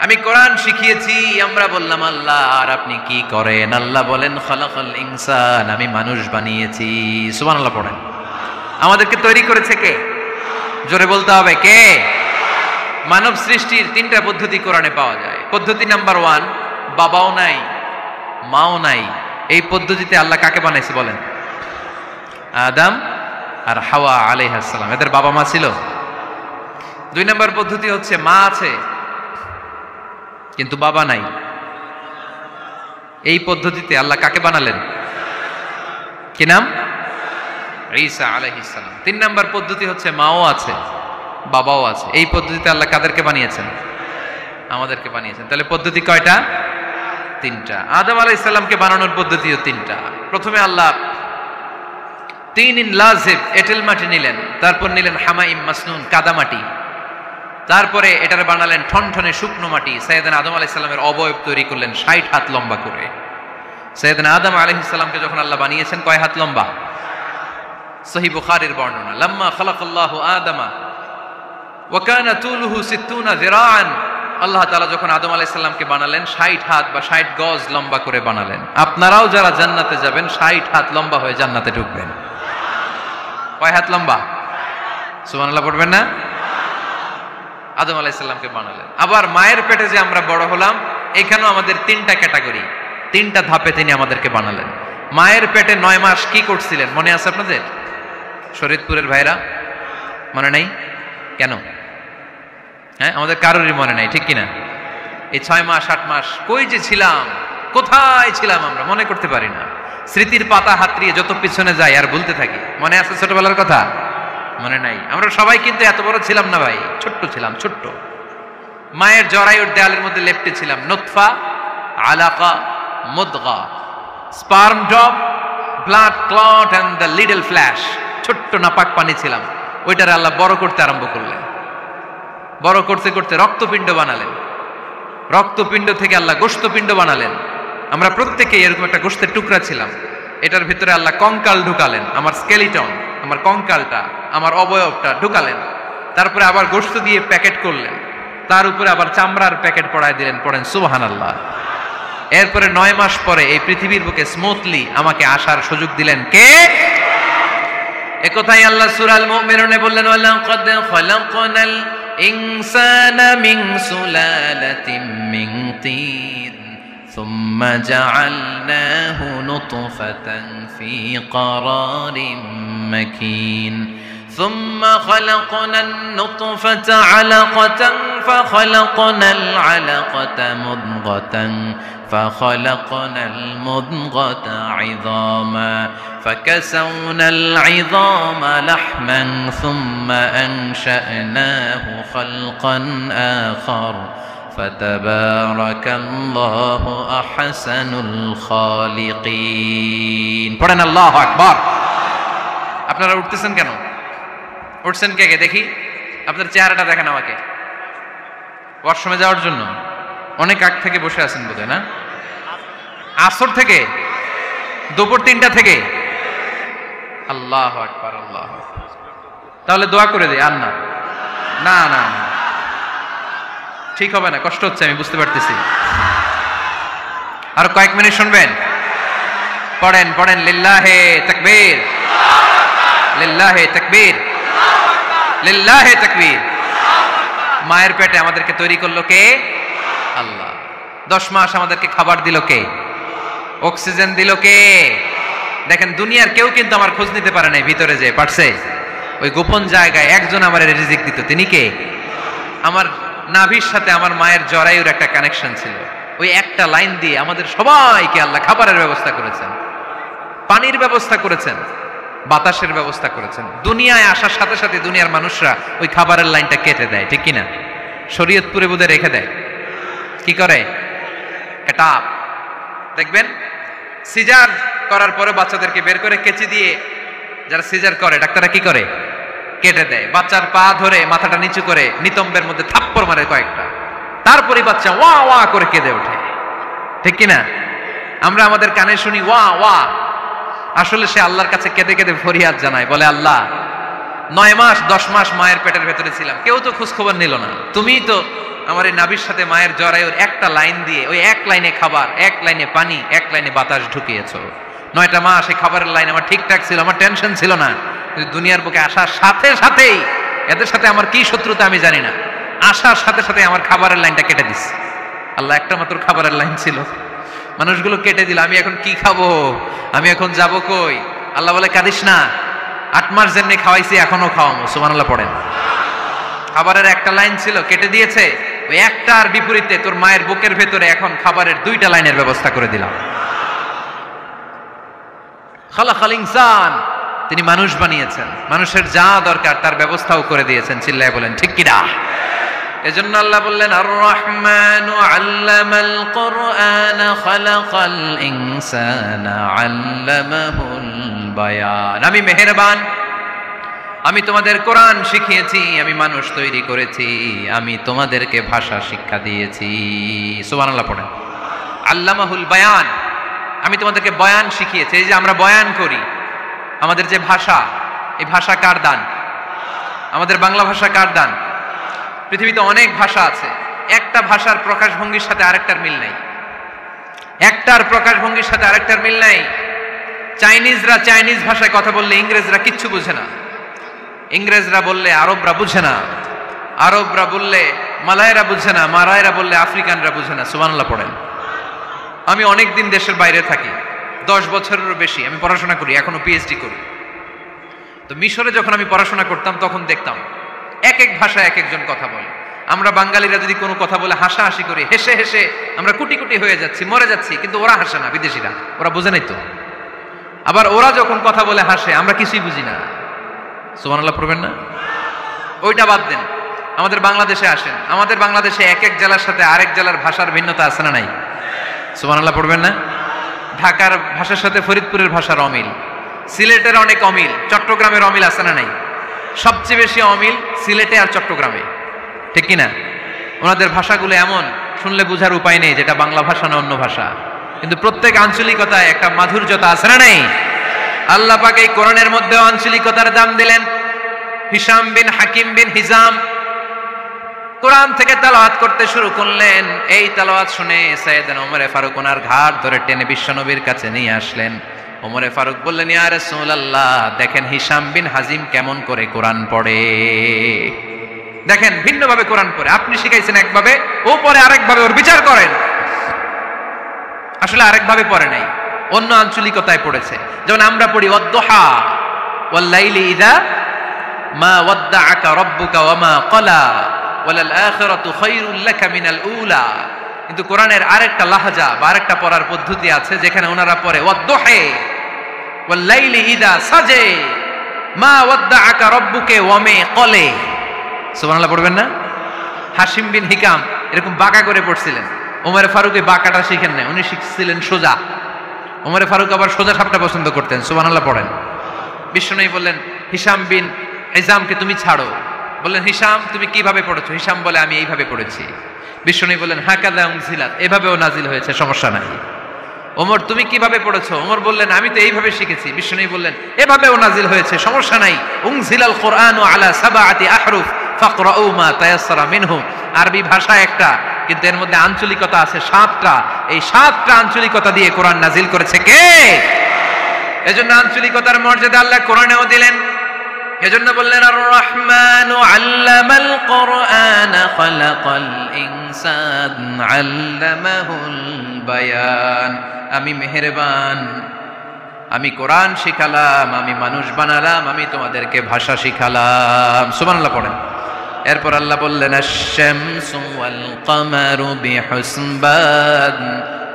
আমি কোরআন শিখিয়েছি। আমরা বললাম, আল্লাহ আর আপনি কি করেন? আল্লাহ বলেন, খালাকাল ইনসান, আমি মানুষ বানিয়েছি। সুবহানাল্লাহ পড়েন। আমাদেরকে তৈরি করেছে কে? জোরে বলতে হবে কে? মানব সৃষ্টির 3টা পদ্ধতি কোরআনে পাওয়া যায়। পদ্ধতি নাম্বার 1, বাবাও নাই মাও নাই। এই পদ্ধতিতে আল্লাহ কাকে বানাইছে বলেন? আদম আর হাওয়া আলাইহিস সালাম, এদের বাবা মা ছিল। 2 নম্বর পদ্ধতি হচ্ছে মা আছে কিন্তু বাবা নাই। এই পদ্ধতিতে আল্লাহ কাকে বানালেন? কি নাম? ঈসা আলাইহিস সালাম। 3 নম্বর পদ্ধতি হচ্ছে মাও আছে বাবাও আছে। এই পদ্ধতিতে আল্লাহ কাদেরকে বানিয়েছেন? আমাদেরকে বানিয়েছেন। তাহলে পদ্ধতি কয়টা? 3টা। আদম আলাইহিস সালামকে বানানোর পদ্ধতিও 3টা। প্রথমে আল্লাহ 3 লাজিব এঁটেল মাটি নিলেন, তারপর নিলেন হামাইম মাসনুন কাদা মাটি, তারপরে এটারে বানালেন ঠনঠনে শুকনো মাটি। সাইয়েদনা আদম আলাইহিস সালামের অবয়ব তৈরি করলেন 60 হাত লম্বা করে। সাইয়েদনা আদম আলাইহিস সালামকে যখন আল্লাহ বানিয়েছেন, কয় হাত লম্বা? সহিহ বুখারীর বর্ণনা, লাম্মা খালাকাল্লাহু আদামা ওয়া কানা তুলুহু 60 যিরাআন। আল্লাহ তাআলা যখন আদম আলাইহিস সালামকে বানালেন, 60 হাত বা 60 গজ লম্বা করে বানালেন। আপনারাও যারা জান্নাতে যাবেন, 60 হাত লম্বা হয়ে জান্নাতে ঢুকবেন। কয় হাত লম্বা? সুবহানাল্লাহ পড়বেন না? আদম আলাইহিস সালামকে বানালেন। আবার মায়ের পেটে যে আমরা বড় হলাম, এখানেও আমাদের 3টা ক্যাটাগরি, 3টা ধাপে তিনি আমাদেরকে বানালেন। মায়ের পেটে 9 মাস কি করছিলেন মনে আছে আপনাদের? শরীয়তপুরের ভাইরা মনে নাই? কেন? হ্যাঁ, আমাদের কারোরই মনে নাই, ঠিক কিনা? এই 6 মাস 8 মাস কই যে ছিলাম, কোথায় ছিলাম আমরা মনে করতে পারি না। স্মৃতির পাতা হাতড়িয়ে যত পিছনে যাই আর ভুলতে থাকি। মনে আছে ছোটবেলার কথা? মনে নাই। আমরা সবাই কিন্তু এত বড় ছিলাম না ভাই, ছোট্ট ছিলাম, ছোট্ট। মায়ের জরায়ুর দেয়ালের মধ্যে লেপ্টে ছিলাম। নুতফা, আলাকা, মুদগা, sperm drop, blood clot and the little flesh. ছোট্ট নাপাক পানি ছিলাম। ওইটারে আল্লাহ বড় করতে আরম্ভ করলেন। বড় করতে করতে রক্তপিণ্ড বানালেন। রক্তপিণ্ড থেকে আল্লাহ গোশতপিণ্ড বানালেন। আমরা প্রত্যেকে এরকম একটা গোশতের টুকরা ছিলাম। এটার ভিতরে আল্লাহ কঙ্কাল ঢুকালেন, আমার স্কেলিটন, আমার কঙ্কালটা, আমার অবয়বটা ঢুকালেন। তারপরে আবার গোশত দিয়ে প্যাকেট করলেন, তার উপরে আবার চামড়ার প্যাকেট পড়ায় দিলেন। পড়েন সুবহানাল্লাহ। এরপরে 9 মাস পরে এই পৃথিবীর বুকে স্মুথলি আমাকে আসার সুযোগ দিলেন কে? একথাই আল্লাহ সূরা আল মুমিনুনে বললেন, ওয়ালাকাদ খালাকনাল ইনসানা মিন সুলালাতিন মিন তিন সুম্মা জাআলনাহু নুতফাতান ফি ক্বারারিন মাকিন ثم خلقنا النطفة علقة فخلقنا العلقة مضغة فخلقنا المضغة عظاما فكسونا العظام لحما ثم أنشأناه خلقا آخر فتبارك الله أحسن الخالقين. পড়েন আল্লাহু আকবার। আপনারা উঠতেছেন কেন? উঠছেন কে কে দেখি? আপনার চেহারাটা দেখেন আমাকে। ওয়াশরুমে যাওয়ার জন্য অনেক আগ থেকে বসে আছেন বোধহয়, না? আসর থেকে, দুপুর 3টা থেকে। আল্লাহু আকবার, আল্লাহু আকবার। তাহলে দোয়া করে দেই। আর না না না না, ঠিক হবে না, কষ্ট হচ্ছে, আমি বুঝতে পারতেছি। আর কয়েক মিনিট শুনবেন। পড়েন পড়েন, লিল্লাহে তাকবীর, লিল্লাহে তাকবীর, লিল্লাহে তাকবীর। মায়ের পেটে আমাদেরকে তৈরি করলো কে? আল্লাহ। 10 মাস আমাদেরকে খাবার দিল কে? অক্সিজেন দিল কে? দেখেন, দুনিয়ার কেউ কিন্তু আমার খোঁজ নিতে পারে নাই ভিতরে যে পারছে। ওই গোপন জায়গায় একজন আমার রিজিক দিত, তিনি কে? আমার নাভির সাথে আমার মায়ের জরায়ুর একটা কানেকশন ছিল। ওই একটা লাইন দিয়ে আমাদের সবাইকে আল্লাহ খাবারের ব্যবস্থা করেছেন, পানির ব্যবস্থা করেছেন, বাতাসের ব্যবস্থা করেছেন। দুনিয়ায় আসার সাথে সাথে দুনিয়ার মানুষরা ওই খাবারের লাইনটা কেটে দেয়, ঠিক কিনা? শরীয়তপুরে বোধহয় রেখে দেয়। কি করে? কাটাপ। দেখবেন সিজার করার পরে বাচ্চাদেরকে বের করে কেচি দিয়ে, যারা সিজার করে ডাক্তাররা কি করে? কেটে দেয়। বাচ্চার পা ধরে মাথাটা নিচু করে নিতম্বের মধ্যে থাপ্পড় মারে কয়েকটা, তারপরে বাচ্চা ওয়া ওয়া করে কেঁদে ওঠে, ঠিক কিনা? আমরা আমাদের কানে শুনি ওয়া ওয়া, আসলে সে আল্লাহর কাছে কেঁদে কেঁদে ফরিয়াদ জানায়, বলে আল্লাহ 9 মাস 10 মাস মায়ের পেটের ভেতরে ছিলাম, কেউ তো খোঁজ খবর নিল না, তুমিই তো আমার এই নাভির সাথে মায়ের জরায়ুর একটা লাইন দিয়ে, ওই এক লাইনে খাবার, এক লাইনে পানি, এক লাইনে বাতাস ঢুকিয়েছো। 9টা মাস এই খাবারের লাইন আমার ঠিকঠাক ছিল, আমার টেনশন ছিল না। দুনিয়ার বুকে আসার সাথে সাথেই, এদের সাথে আমার কি শত্রুতা আমি জানি না, আসার সাথে সাথে আমার খাবারের লাইনটা কেটে দিস। আল্লাহ একটা মাত্র খাবারের লাইন ছিল, মানুষগুলো কেটে দিল। আমি এখন কি খাবো? আমি এখন যাব কই? আল্লাহ বলে কাঁদিস না, 8 মাস যেমনি খাওয়াইছি এখনো খাওয়াবো। সুবহানাল্লাহ পড়েন। খাবারের একটা লাইন ছিল, কেটে দিয়েছে। ওই একটার বিপরীতে তোর মায়ের বুকের ভেতরে এখন খাবারের 2টা লাইনের ব্যবস্থা করে দিলাম। খালাকাল ইনসান, তিনি মানুষ বানিয়েছেন, মানুষের যা দরকার তার ব্যবস্থাও করে দিয়েছেন। চিল্লায় বলেন ঠিক কিনা? এজন্য আল্লাহ বললেন, আর রহমানু আল্লামাল কুরআন খালাকাল ইনসানা আল্লামাহুল বায়ান। আমি মেহেরবান, আমি তোমাদের কোরআন শিখিয়েছি, আমি মানুষ তৈরি করেছি, আমি তোমাদেরকে ভাষা শিক্ষা দিয়েছি। সুবহানাল্লাহ পড়েন। আল্লামাহুল বায়ান, আমি তোমাদেরকে বয়ান শিখিয়েছি। এই যে আমরা বয়ান করি, আমাদের যে ভাষা, এই ভাষা কার দান? আমাদের বাংলা ভাষা কার দান? পৃথিবীতে অনেক ভাষা আছে, একটা ভাষার প্রকাশভঙ্গির সাথে আরেকটার মিল নাই, একটার প্রকাশভঙ্গির সাথে আরেকটার মিল নাই। চাইনিজরা চাইনিজ ভাষায় কথা বললে ইংরেজরা কিচ্ছু বুঝে না, ইংরেজরা বললে আরবরা বুঝে না, আরবরা বললে মালায়রা বুঝে না, মারায়রা বললে আফ্রিকানরা বুঝে না। সুবহানাল্লাহ পড়েন। আমি অনেক দিন দেশের বাইরে থাকি, 10 বছরেরও বেশি আমি পড়াশোনা করি, এখনো পিএইচডি করি। তো মিশরে যখন আমি পড়াশোনা করতাম তখন দেখতাম এক এক ভাষায় এক একজন কথা বলে। আমরা বাঙালিরা যদি কোনো কথা বলে হাসাহাসি করি, হেসে হেসে আমরা কুটি কুটি হয়ে যাচ্ছি, মরে যাচ্ছি, কিন্তু ওরা হাসে না, বিদেশিরা, ওরা বুঝে নাই তো। আবার ওরা যখন কথা বলে হাসে, আমরা কিছুই বুঝি না। সুবহানাল্লাহ পড়বেন না? ওইটা বাদ দেন, আমাদের বাংলাদেশে আসেন, আমাদের বাংলাদেশে এক এক জেলার সাথে আরেক জেলার ভাষার ভিন্নতা আছে না নাই? সুবহানাল্লাহ পড়বেন না? ঢাকার ভাষার সাথে ফরিদপুরের ভাষার অমিল, সিলেটের অনেক অমিল, চট্টগ্রামের অমিল আছে না নাই? সবচেয়ে বেশি অমিল সিলেটে আর চট্টগ্রামে, ঠিক কিনা? ওনাদের ভাষাগুলো এমন শুনলে বোঝার উপায় নেই যেটা বাংলা ভাষা না অন্য ভাষা, কিন্তু প্রত্যেক আঞ্চলিকতায় একটা মাধুর্যতা আছে না নেই? আল্লাহ পাক এই কোরআনের মধ্যে আঞ্চলিকতার দাম দিলেন। হিশাম বিন হাকিম বিন হিজাম কোরআন থেকে তেলাওয়াত করতে শুরু করলেন। এই তেলাওয়াত শুনে সাইয়েদনা ওমরে ফারুক ওনার ঘাড় ধরে টেনে বিশ্বনবীর কাছে নিয়ে আসলেন। ওমরে ফারুক বললেন, ইয়া রাসূলুল্লাহ, দেখেন হিশাম বিন হাজিম কেমন করে কোরআন পড়ে, দেখেন ভিন্নভাবে কোরআন পড়ে। আপনি শিখাইছেন একভাবে, ও পড়ে আরেকভাবে, ওর বিচার করেন। আসলে আরেকভাবে পড়ে নাই, অন্য আঞ্চলিকতায় পড়েছে। যেমন আমরা পড়ি ওয়াদ-দুহা ওয়াল লাইলি ইযা মা ওয়াদ্দাআকা রাব্বুকা ওয়া মা ক্বালা ওয়ালাল আখিরাতু খায়রুল লাকা মিনাল উলা। কিন্তু কোরআনের আরেকটা লাহজা বা আরেকটা পড়ার পদ্ধতি আছে যেখানে ওনারা পড়ে ওয়াদ-দুহা ওয়াল লাইলি ইযা সাজে মা ওয়াদ্দাআকা রাব্বুকা ওয়া মা ক্বালা। সুবহানাল্লাহ পড়বেন না? হাশিম বিন হিকাম এরকম বাঁকা করে পড়ছিলেন। ওমর ফারুক এই বাঁকাটা শিখেন না, উনি শিখছিলেন সোজা। ওমর ফারুক আবার সোজা সাপটা পছন্দ করতেন। সুবহানাল্লাহ পড়েন। বিশ্বনবী বললেন, হিশাম বিন হিজামকে তুমি ছাড়ো। বললেন, হিশাম তুমি কিভাবে পড়েছো? হিশাম বলে, আমি এইভাবে পড়েছি। বিশ্বনবী বললেন, হাকাযা উনজিলাত, এভাবেও নাজিল হয়েছে, সমস্যা নাই। ওমর তুমি কিভাবে পড়েছো? ওমর বললেন, আমি তো এইভাবে শিখেছি। বিশ্বনবী বললেন, এভাবেও নাজিল হয়েছে, সমস্যা নাই। উনজিলাল কুরআনু আলা সাবআতি আহরুফ ফাকরাউ মা তায়াসসারা মিনহু। আরবি ভাষা একটা, কিন্তু এর মধ্যে আঞ্চলিকতা আছে 7টা। এই 7টা আঞ্চলিকতা দিয়ে কোরআন নাজিল করেছে কে? এজন্য আঞ্চলিকতার মর্যাদা আল্লাহ কোরআনেও দিলেন। এজন্য বললেন, আর রহমানু আল্লামাল কোরআন খালাকাল ইনসান আল্লামাহুল বায়ান। আমি মেহেরবান, আমি কোরআন শিখালাম, আমি মানুষ বানালাম, আমি তোমাদেরকে ভাষা শিখালাম। সুবহানাল্লাহ পড়েন। এরপর আল্লাহ বললেন, আশ-শামসু ওয়াল কামারু বিহুসবান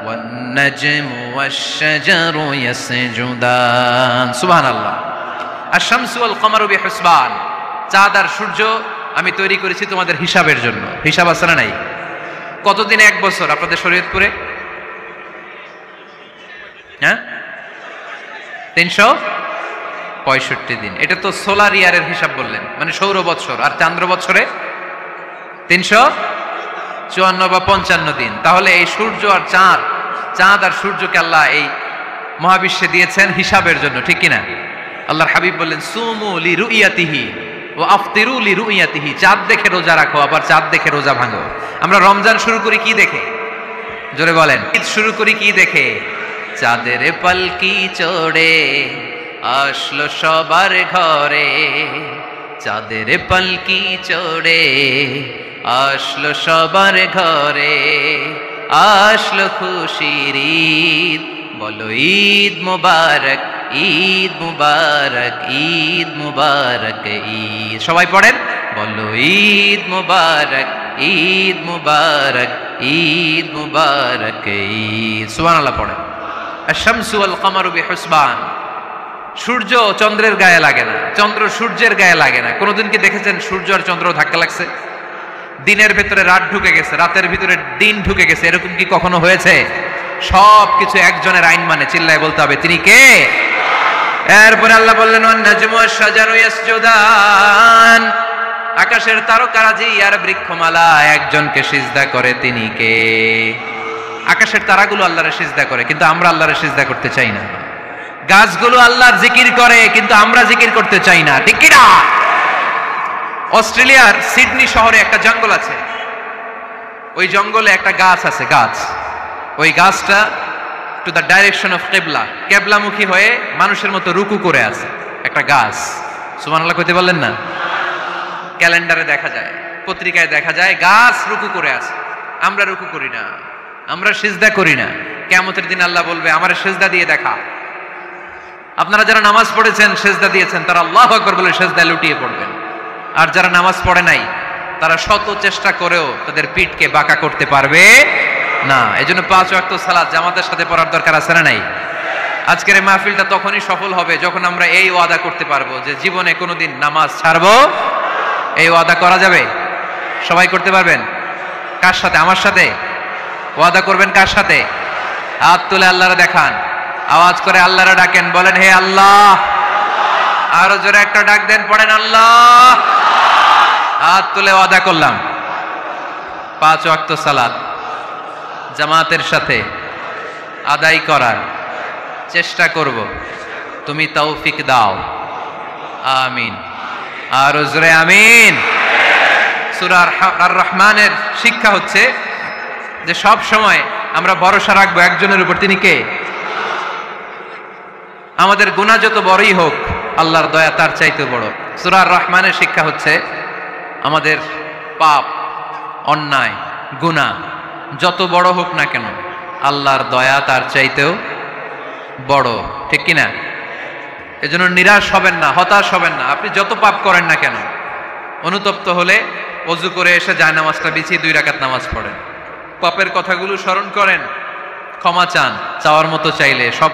ওয়ান নাজমু ওয়াশ-শাজারু ইয়াসজুদান। সুবহানাল্লাহ। আশ-শামসু ওয়াল কামারু বিহুসবান, চাঁদ আর সূর্য আমি তৈরি করেছি তোমাদের হিসাবের জন্য। হিসাব আছে না নাই? কতদিন এক বছর আপনাদের শরীয়তপুরে? হ্যাঁ, 365 দিন। এটা তো সোলার ইয়ারের হিসাব বললেন, মানে সৌর বৎসর। আর চান্দ্র বৎসরে 354 বা 55 দিন। তাহলে এই সূর্য আর চাঁদ আর সূর্যকে আল্লাহ এই মহাবিশ্বে দিয়েছেন হিসাবের জন্য, ঠিক কিনা? আল্লাহর হাবিব বললেন, সুমু লিরুইয়াতিহি ওয়া আফতিরু লিরুইয়াতিহি। চাঁদ দেখে রোজা রাখো, আবার চাঁদ দেখে রোজা ভাঙো। আমরা রমজান শুরু করি কি দেখে? জোরে বলেন। ঈদ শুরু করি কি দেখে? চাঁদের পালকি চড়ে আসলো সবার ঘরে, চাঁদের পালকি চড়ে আসলো সবার ঘরে, আসলো খুশির ঈদ, বলো ঈদ মুবারক, ঈদ মুবারক, ঈদ মুবারক ঈদ। সবাই পড়েন, বলো ঈদ মুবারক, ঈদ মুবারক, ঈদ মুবারক ঈদ। সুবহানাল্লাহ পড়েন। আশ-শামসু ওয়াল কামারু বিহুসবান। সূর্য চন্দ্রের গায়ে লাগে না, চন্দ্র সূর্যের গায়ে লাগে না। কোনদিন কি দেখেছেন সূর্য আর চন্দ্র ধাক্কা লাগছে? দিনের ভেতরে রাত ঢুকে গেছে, রাতের ভিতরে দিন ঢুকে গেছে, এরকম কি কখনো হয়েছে? সবকিছু একজনের আইন মানে, চিল্লায় বলতে হবে, তিনি কে? এরপরে আল্লাহ বললেন, ওয়ান নাজমু ওয়াশ-শাজারু ইয়াসজুদান। আকাশের তারকারাজি আর বৃক্ষমালা একজনকে সিজদা করে, তিনি কে? আকাশের তারাগুলো আল্লাহরে সিজদা করে, কিন্তু আমরা আল্লাহরে সিজদা করতে চাই না। গাছগুলো আল্লাহর জিকির করে, কিন্তু আমরা জিকির করতে চাই না, ঠিক কি না? অস্ট্রেলিয়ার সিডনি শহরে একটা জঙ্গল আছে। ওই জঙ্গলে একটা গাছ আছে, গাছ। ওই গাছটা টু দ্য ডাইরেকশন অফ কিবলা, কিবলামুখী হয়ে মানুষের মতো রুকু করে আছে একটা গাছ। সুবহানাল্লাহ কইতে বললেন না? ক্যালেন্ডারে দেখা যায়, পত্রিকায় দেখা যায়, গাছ রুকু করে আছে। আমরা রুকু করি না, আমরা সিজদা করি না। কিয়ামতের দিন আল্লাহ বলবে, আমারে সিজদা দিয়ে দেখা। আপনারা যারা নামাজ পড়েছেন, সিজদা দিয়েছেন, তারা আল্লাহু আকবার বলে সিজদায় লুটিয়ে পড়বেন। আর যারা নামাজ পড়ে নাই, তারা শত চেষ্টা করেও তাদের পিঠকে বাঁকা করতে পারবে না। এজন্য 5 ওয়াক্ত সালাত জামাতের সাথে পড়ার দরকার আছে না নাই? আজকের এই মাহফিলটা তখনই সফল হবে যখন আমরা এই ওয়াদা করতে পারবো যে জীবনে কোনোদিন নামাজ ছাড়বো। এই ওয়াদা করা যাবে? সবাই করতে পারবেন? কার সাথে? আমার সাথে ওয়াদা করবেন। কার সাথে? হাত তুলে আল্লাহরে দেখান, আওয়াজ করে আল্লাহরে ডাকেন, বলেন, হে আল্লাহ। আরো জোরে একটা ডাক দেন, পড়েন, আল্লাহ। হাত তুলে ওয়াদা করলাম 5 ওয়াক্ত সালাত জামাতের সাথে আদায় করার চেষ্টা করব, তুমি তৌফিক দাও, আমিন। আর জোরে আমিন। সূরা আর রহমানের শিক্ষা হচ্ছে যে সব সময় আমরা ভরসা রাখবো একজনের উপর, তিনি কে? আমাদের গুনাহ যত বড়ই হোক, আল্লাহর দয়া তার চাইতে বড়। সূরা আর রহমানের শিক্ষা হচ্ছে আমাদের পাপ, অন্যায়, গুনাহ যত বড় হোক না কেন, আল্লাহর দয়া তার চাইতেও বড়, ঠিক কিনা? এজন্য নিরাশ হবেন না, হতাশ হবেন না। আপনি যত পাপ করেন না কেন, অনুতপ্ত হলে ওযু করে এসে জায়নামাজটা বিছিয়ে 2 রাকাত নামাজ পড়েন, পাপের কথাগুলো স্মরণ করেন, ক্ষমা চান, চাওয়ার মতো চাইলে সব